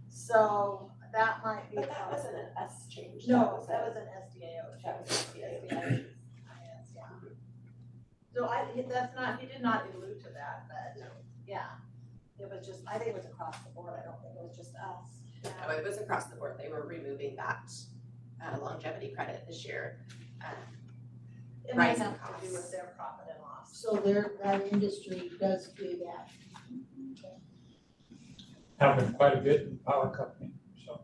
So that might be. But that wasn't an S change. No, that was an SDAO. That was SDAO. Yeah. So he did not allude to that, but yeah. It was just, I think it was across the board. I don't think it was just us. No, it was across the board. They were removing that longevity credit this year. It might Rising have to do costs. with their profit and loss. So that industry does do that. Happened quite a bit in power company, so.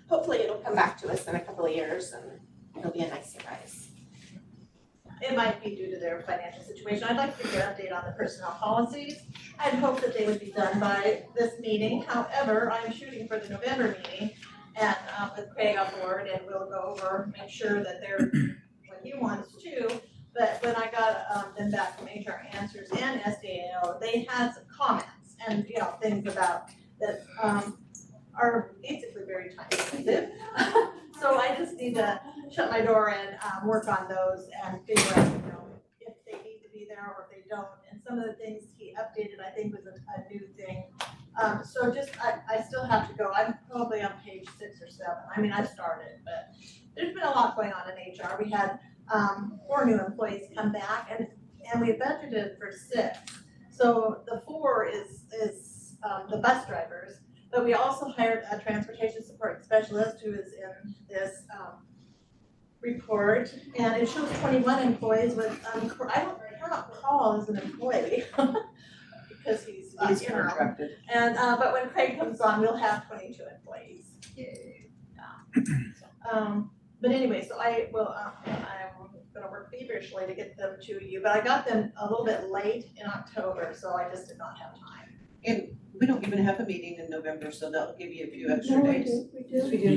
Hopefully it'll come back to us in a couple of years and it'll be a nice surprise. It might be due to their financial situation. I'd like to get an update on the personnel policies. I'd hope that they would be done by this meeting. However, I'm shooting for the November meeting and with Craig on board, and we'll go over, make sure that they're what he wants to. But when I got them back from HR Answers and SDAO, they had some comments and, you know, things about that are basically very time sensitive. So I just need to shut my door and work on those and figure out, you know, if they need to be there or if they don't. And some of the things he updated, I think, was a new thing. So just, I still have to go. I'm probably on page 6 or 7. I mean, I started, but there's been a lot going on in HR. We had 4 new employees come back and we budgeted for 6. So the 4 is the bus drivers. But we also hired a transportation support specialist who is in this report, and it shows 21 employees with, I cannot call as an employee because he's interim. contracted. And, but when Craig comes on, we'll have 22 employees. But anyway, so I will, I'm gonna work feverishly to get them to you, but I got them a little bit late in October, so I just did not have time. And we don't even have a meeting in November, so that'll give you a few extra No, we days. do, we do. We do. We do.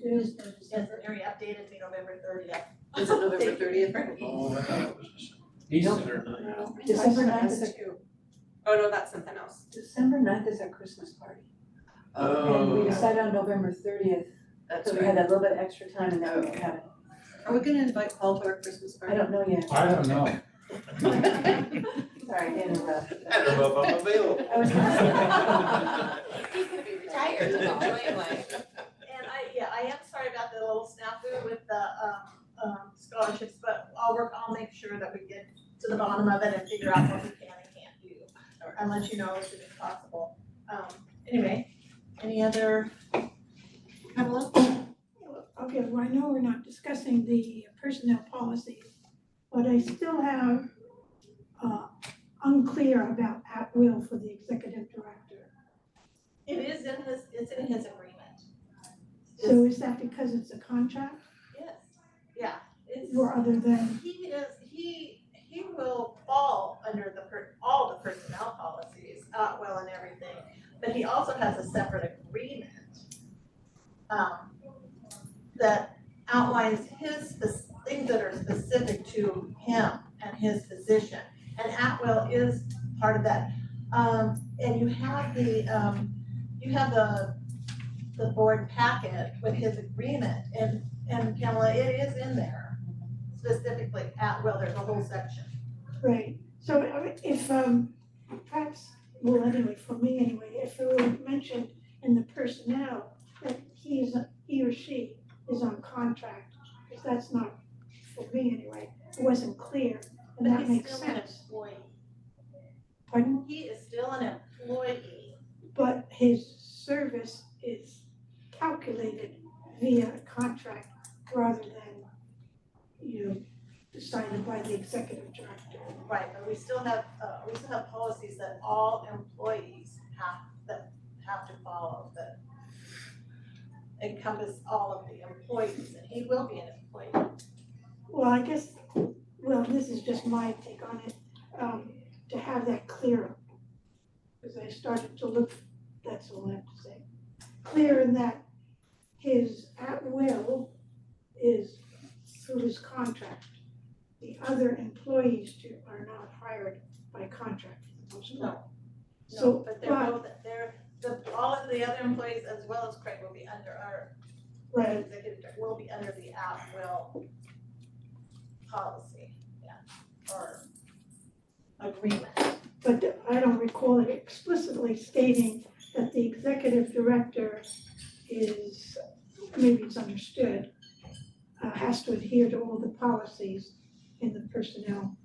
Yes, Mary updated me November 30th. Is it November 30th? Oh, I thought it was Easter. No. December 9th is our, Oh, no, that's something else. December 9th is our Christmas party. And Oh, we decided on November 30th, that's so we had right. a little bit extra time and then we could have it. Are we gonna invite Paul to our Christmas I party? don't know yet. I don't know. Sorry, I interrupted. I don't know if I'm available. I was gonna He's gonna be retired and enjoying life. And I am sorry about the little snafu with the scholarships, but I'll make sure that we get to the bottom of it and figure out what we can and can't do. And let you know as soon as possible. Anyway, any other? Pamela? Okay, well, I know we're not discussing the personnel policies, but I still have unclear about at will for the executive director. It's in his agreement. So is that because it's a contract Yes, yeah, it's. or other than, He will fall under all the personnel policies, well and everything, but he also has a separate agreement that outlines things that are specific to him and his position, and at-will is part of that. And you have the board packet with his agreement, and Pamela, it is in there, specifically at-will, there's a whole section. right? So if, perhaps, well, anyway, for me anyway, if it were mentioned in the personnel that he or she is on contract, because that's not, for me anyway, it wasn't clear, and that makes sense. But he's still an employee. Pardon? He is still an employee. But his service is calculated via a contract rather than, decided by the executive director. Right, but we still have policies that all employees have to follow, that encompass all of the employees, and he will be an employee. Well, I guess, this is just my take on it, to have that clear. Because I started to look, that's all I have to say. Clear in that his at will is through his contract. The other employees are not hired by contract for the most part. No, So, but all of the other employees, as well as Craig, will be under our, right, executive, will be under the at-will policy, yeah, or agreement. But I don't recall it explicitly stating that the executive director is, maybe it's understood, has to adhere to all the policies in the personnel.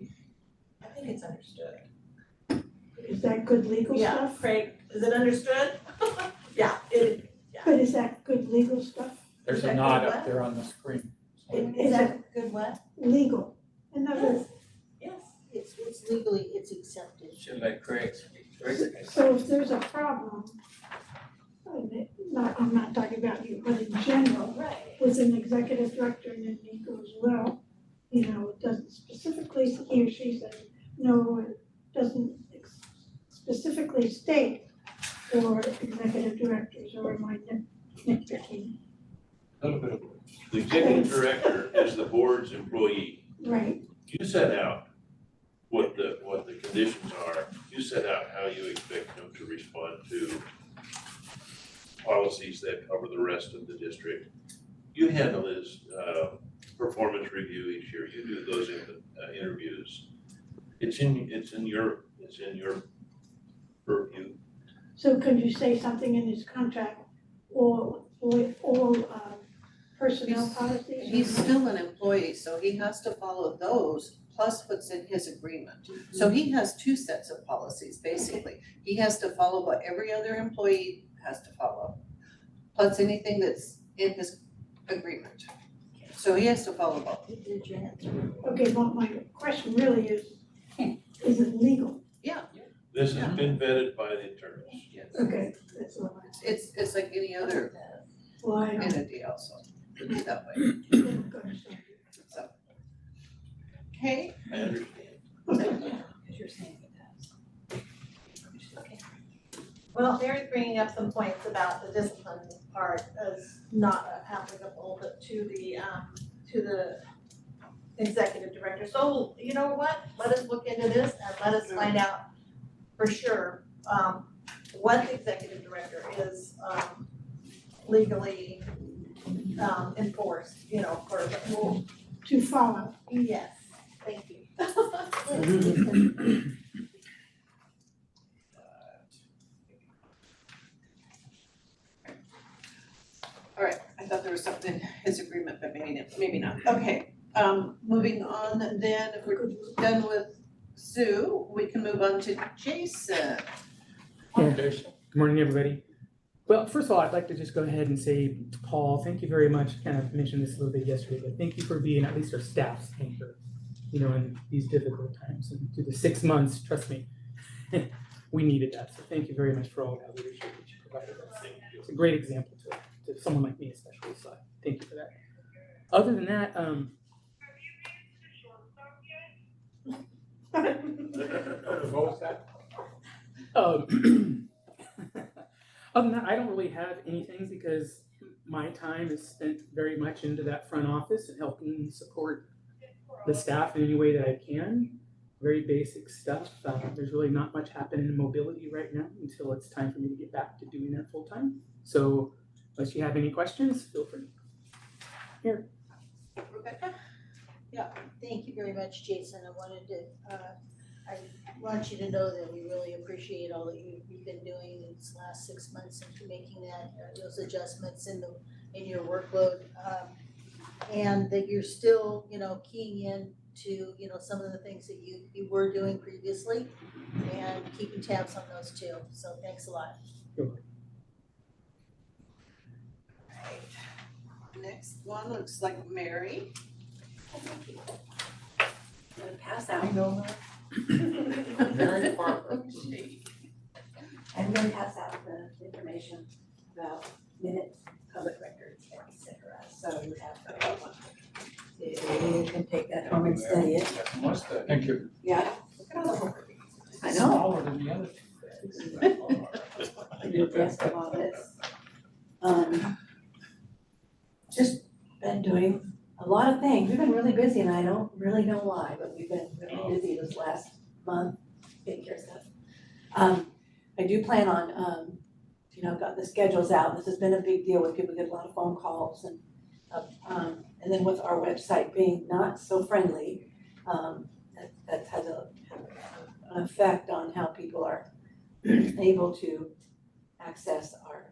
I think it's understood. Is that good legal Yeah, stuff? Craig, is it understood? Yeah, it, But is that good legal stuff? There's a Exactly nod what? up there on the screen. is that good what? Legal. In other words, Yes. It's legally, it's accepted. Should let Craig speak. Craig. so if there's a problem, I'm not talking about you, but in general, Right. with an executive director and then Nico as well, you know, it doesn't specifically, he or she says, no, it doesn't specifically state for executive directors, or am I nitpicking? A little bit of. The executive director is the board's employee. Right, You set out what the conditions are. You set out how you expect them to respond to policies that cover the rest of the district. You handle his performance review each year. You do those interviews. It's in your purview. so could you say something in his contract, all personnel policies? He's still an employee, so he has to follow those plus what's in his agreement. So he has two sets of policies, basically. He has to follow what every other employee has to follow, plus anything that's in his agreement. So he has to follow both. Okay, well, my question really is it legal? This has been vetted by the attorneys. Yes. Okay, that's all I, It's like any other well, I don't. entity also, to be that way. So. Okay, I understand. You're saying it Well, Mary's bringing up some points about the discipline part as not applicable to the executive director. So, you know what, let us look into this and let us find out for sure, what the executive director is, legally, enforced, you know, for, To follow. yes, thank you. all right, I thought there was something in his agreement, but maybe not. Okay, moving on then, if we're done with Sue, we can move on to Jason. Yeah. Good morning, everybody. Well, first of all, I'd like to just go ahead and say to Paul, thank you very much. Kind of mentioned this a little bit yesterday, but thank you for being at least our staff's anchor, you know, in these difficult times. And through the 6 months, trust me, we needed that. So thank you very much for all that leadership that you provided us. It's a great example to someone like me, especially. So thank you for that. Other than that, What was that? other than that, I don't really have anything because my time is spent very much into that front office and helping support the staff in any way that I can. Very basic stuff. There's really not much happening in mobility right now until it's time for me to get back to doing that full time. So unless you have any questions, feel free. Here. Rebecca? Thank you very much, Jason. I want you to know that we really appreciate all that you've been doing in this last 6 months into making those adjustments in your workload. And that you're still, you know, keying in to, you know, some of the things that you were doing previously and keeping tabs on those too. So thanks a lot. Next one looks like Mary. Gonna pass out. Mary Parker. I'm gonna pass out the information about minutes, public records, et cetera. So you have you can take that home and study it. Thank you. Yeah. I know. Smaller than the other two. The rest of all this. Just been doing a lot of things. We've been really busy and I don't really know why, but we've been really busy this last month taking care of stuff. I do plan on, you know, got the schedules out. This has been a big deal with people get a lot of phone calls and then with our website being not so friendly, that has an effect on how people are able to access our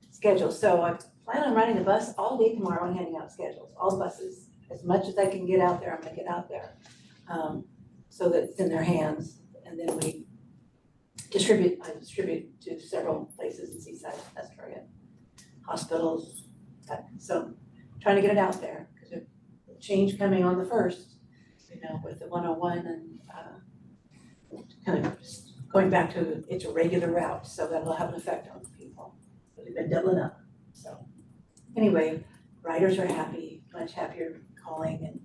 schedules. So I plan on riding the bus all day tomorrow and handing out schedules, all buses. As much as I can get out there, I'm gonna get out there, so that it's in their hands. And then I distribute to several places in Seaside, Astoria, hospitals. So trying to get it out there, because there's change coming on the 1st, with the 101 and kind of just going back to its regular route, so that'll have an effect on people. But we've been doubling up, so. Anyway, riders are happy, much happier calling, and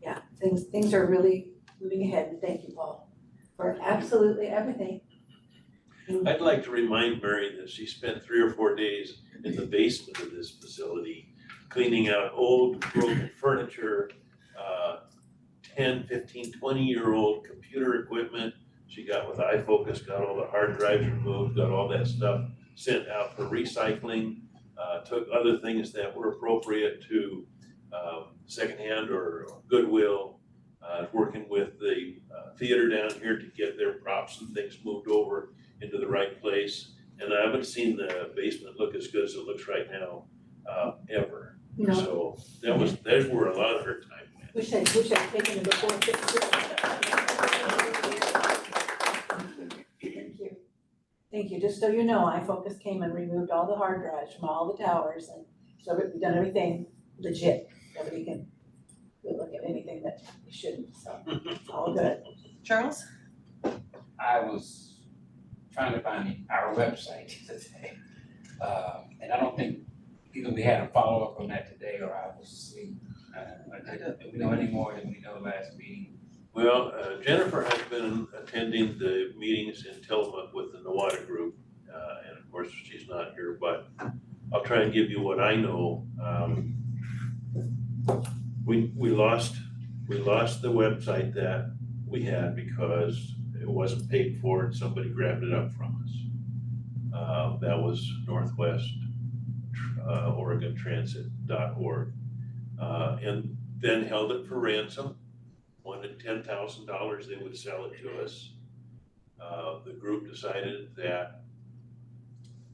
yeah, things are really moving ahead, and thank you, Paul, for absolutely everything. I'd like to remind Mary that she spent 3 or 4 days in the basement of this facility, cleaning out old broken furniture, 10, 15, 20-year-old computer equipment. She got with iFocus, got all the hard drives removed, got all that stuff sent out for recycling, took other things that were appropriate to secondhand or Goodwill, working with the theater down here to get their props and things moved over into the right place. And I haven't seen the basement look as good as it looks right now, ever. No. So that's where a lot of her time went. Wish I'd taken it before. Thank you. Just so you know, iFocus came and removed all the hard drives from all the towers, and so we've done everything legit. Nobody can look at anything that you shouldn't, so it's all good. Charles? I was trying to find our website today. And I don't think either we had a follow-up on that today or I was asleep. Do we know any more than we know last meeting? Well, Jennifer has been attending the meetings in Tillamook with the Nawada group, and of course, she's not here, but I'll try and give you what I know. We lost the website that we had because it wasn't paid for and somebody grabbed it up from us. That was Northwest Oregon Transit.org, and then held it for ransom. Wanted $10,000, they would sell it to us. The group decided that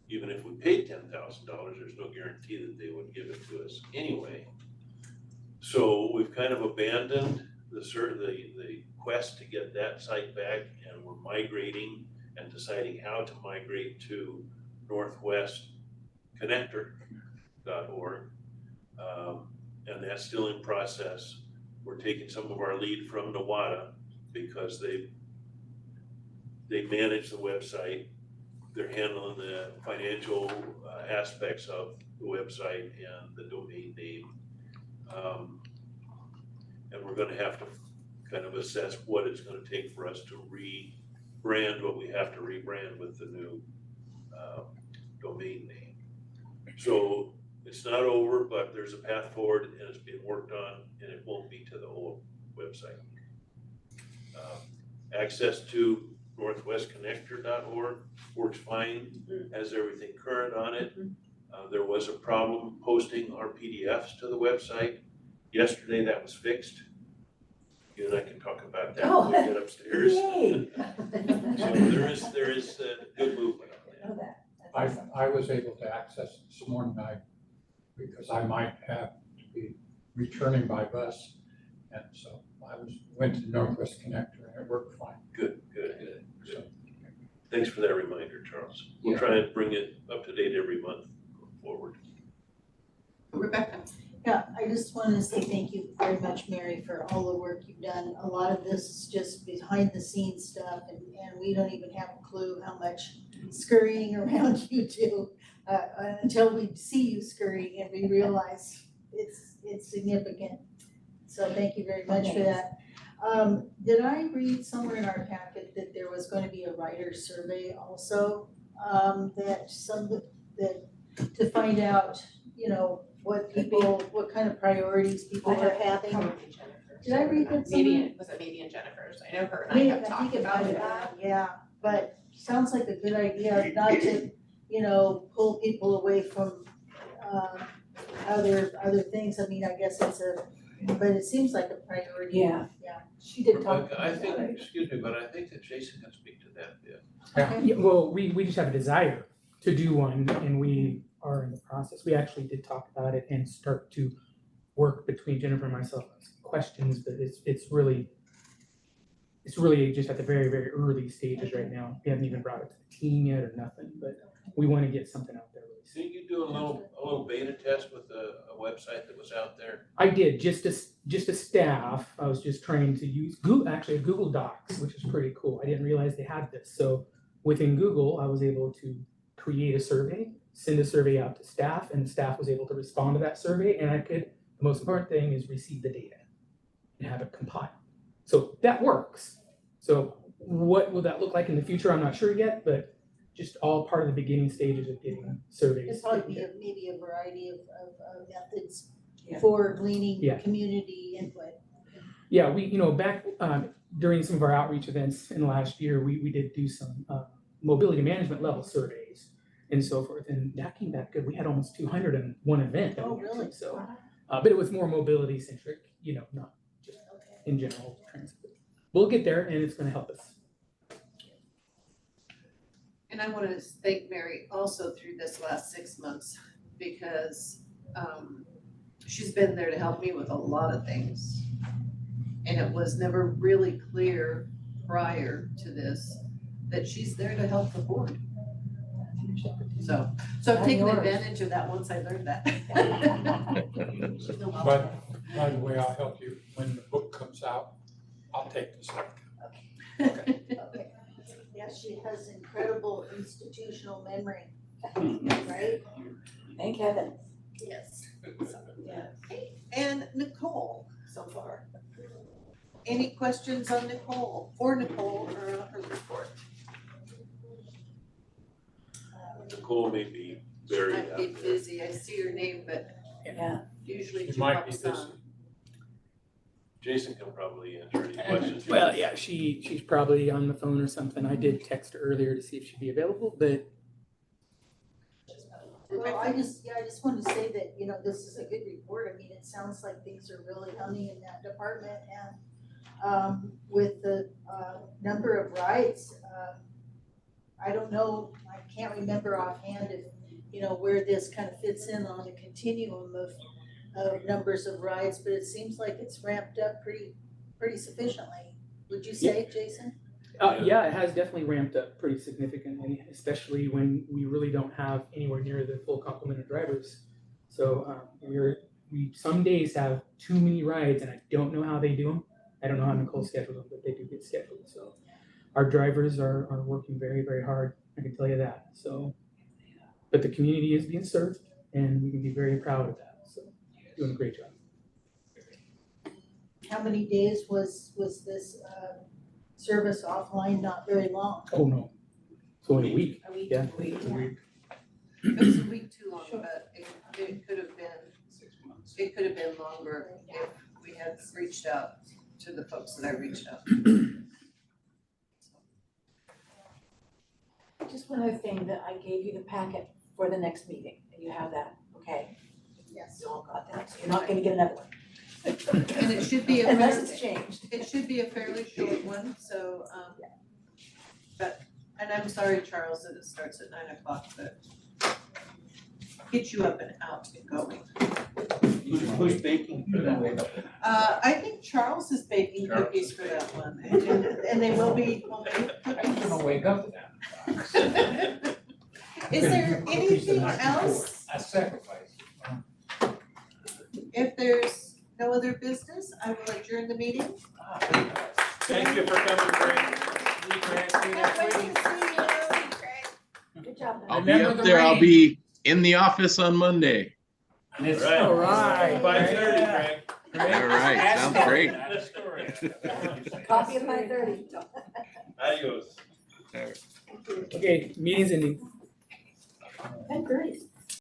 even if we paid $10,000, there's no guarantee that they would give it to us anyway. So we've kind of abandoned the quest to get that site back, and we're migrating and deciding how to migrate to northwestconnector.org, and that's still in process. We're taking some of our lead from Nawada because they manage the website. They're handling the financial aspects of the website and the domain name. And we're gonna have to kind of assess what it's gonna take for us to rebrand what we have to rebrand with the new domain name. So it's not over, but there's a path forward and it's being worked on, and it won't be to the old website. Access to northwestconnector.org works fine, has everything current on it. There was a problem posting our PDFs to the website. Yesterday that was fixed. You and I can talk about that when we get upstairs. Yay. So there is good movement on that. I was able to access this morning, because I might have to be returning by bus. And so I went to Northwest Connector and it worked fine. Good. So, thanks for that reminder, Charles. We'll try and bring it up to date every month going forward. Rebecca? Yeah, I just wanted to say thank you very much, Mary, for all the work you've done. A lot of this is just behind the scenes stuff, and we don't even have a clue how much scurrying around you do until we see you scurrying and we realize it's significant. So thank you very much for that. Did I read somewhere in our packet that there was going to be a writer's survey also, that to find out, what kind of priorities people are having? Did I read that somewhere? Was it maybe in Jennifer's? I know her and I have talked about it. Yeah, but sounds like a good idea, not to, pull people away from other things. I mean, I guess it's but it seems like a priority. Yeah. Yeah. She did talk. Rebecca, I think, excuse me, but I think that Jason can speak to that bit. Yeah, well, we just have a desire to do one, and we are in the process. We actually did talk about it and start to work between Jennifer and myself on some questions, but it's really just at the very, very early stages right now. We haven't even brought it to the team yet or nothing, but we want to get something out there really soon. Didn't you do a little beta test with a website that was out there? I did, just a staff. I was just trying to use Google Docs, which is pretty cool. I didn't realize they had this. So within Google, I was able to create a survey, send a survey out to staff, and the staff was able to respond to that survey. And the most important thing is receive the data and have it compile. So that works. So what will that look like in the future? I'm not sure yet, but just all part of the beginning stages of getting surveys. There's probably maybe a variety of methods Yeah. for gleaning Yeah. community input. Yeah, we, back during some of our outreach events in the last year, we did do some mobility management level surveys and so forth, and that came back good. We had almost 200 in one event that Oh, we went to, really? so, but it was more mobility centric, not just in general transit. We'll get there, and it's going to help us. And I want to thank Mary also through this last 6 months because she's been there to help me with a lot of things. And it was never really clear prior to this that she's there to help the board. So I've taken advantage of that once I learned that. But by the way, I'll help you when the book comes out. I'll take this up. Okay. Yeah, she has incredible institutional memory, right? Thank heaven. Yes. Yeah. And Nicole so far. Any questions on Nicole or her report? Nicole may be very Might be busy. I see her name, but Yeah. usually She she might be pops busy. on. Jason can probably answer any questions. Well, yeah, she's probably on the phone or something. I did text her earlier to see if she'd be available, but Well, I just wanted to say that, this is a good report. I mean, it sounds like things are really humming in that department and with the number of rides, I don't know, I can't remember offhand if, where this kind of fits in on the continuum of numbers of rides, but it seems like it's ramped up pretty sufficiently. Would you say, Jason? yeah, it has definitely ramped up pretty significantly, especially when we really don't have anywhere near the full complement of drivers. So we some days have too many rides, and I don't know how they do them. I don't know how Nicole scheduled them, but they do get scheduled. So our drivers are working very, very hard. I can tell you that. So, but the community is being served, and we can be very proud of that. So, doing a great job. How many days was this service offline? Not very long. Oh no, so in a week. A week. Yeah. A week. It was a week too long, but it could have been 6 months. It could have been longer if we had reached out to the folks that I reached out to. Just one other thing, that I gave you the packet for the next meeting, and you have that, okay? Yes. You all got that, so you're not gonna get another one. And it should be Unless it's changed. It should be a fairly short one, so, and I'm sorry, Charles, that it starts at 9 o'clock, but get you up and out and going. Who's baking for that? I think Charles is baking cookies for that one, and they will be homemade I'm gonna cookies. wake up to that. Is there anything else? I sacrifice. If there's no other business, I will adjourn the meeting. Thank you for coming, Frank. Can't wait to see you. Good job. I'll be Remember up the there. I'll rain. be in the office on Monday. Right. All right. 5:30, Frank. All right, sounds great. Copy of 5:30. Adios. Okay, meeting's ending. And Grace.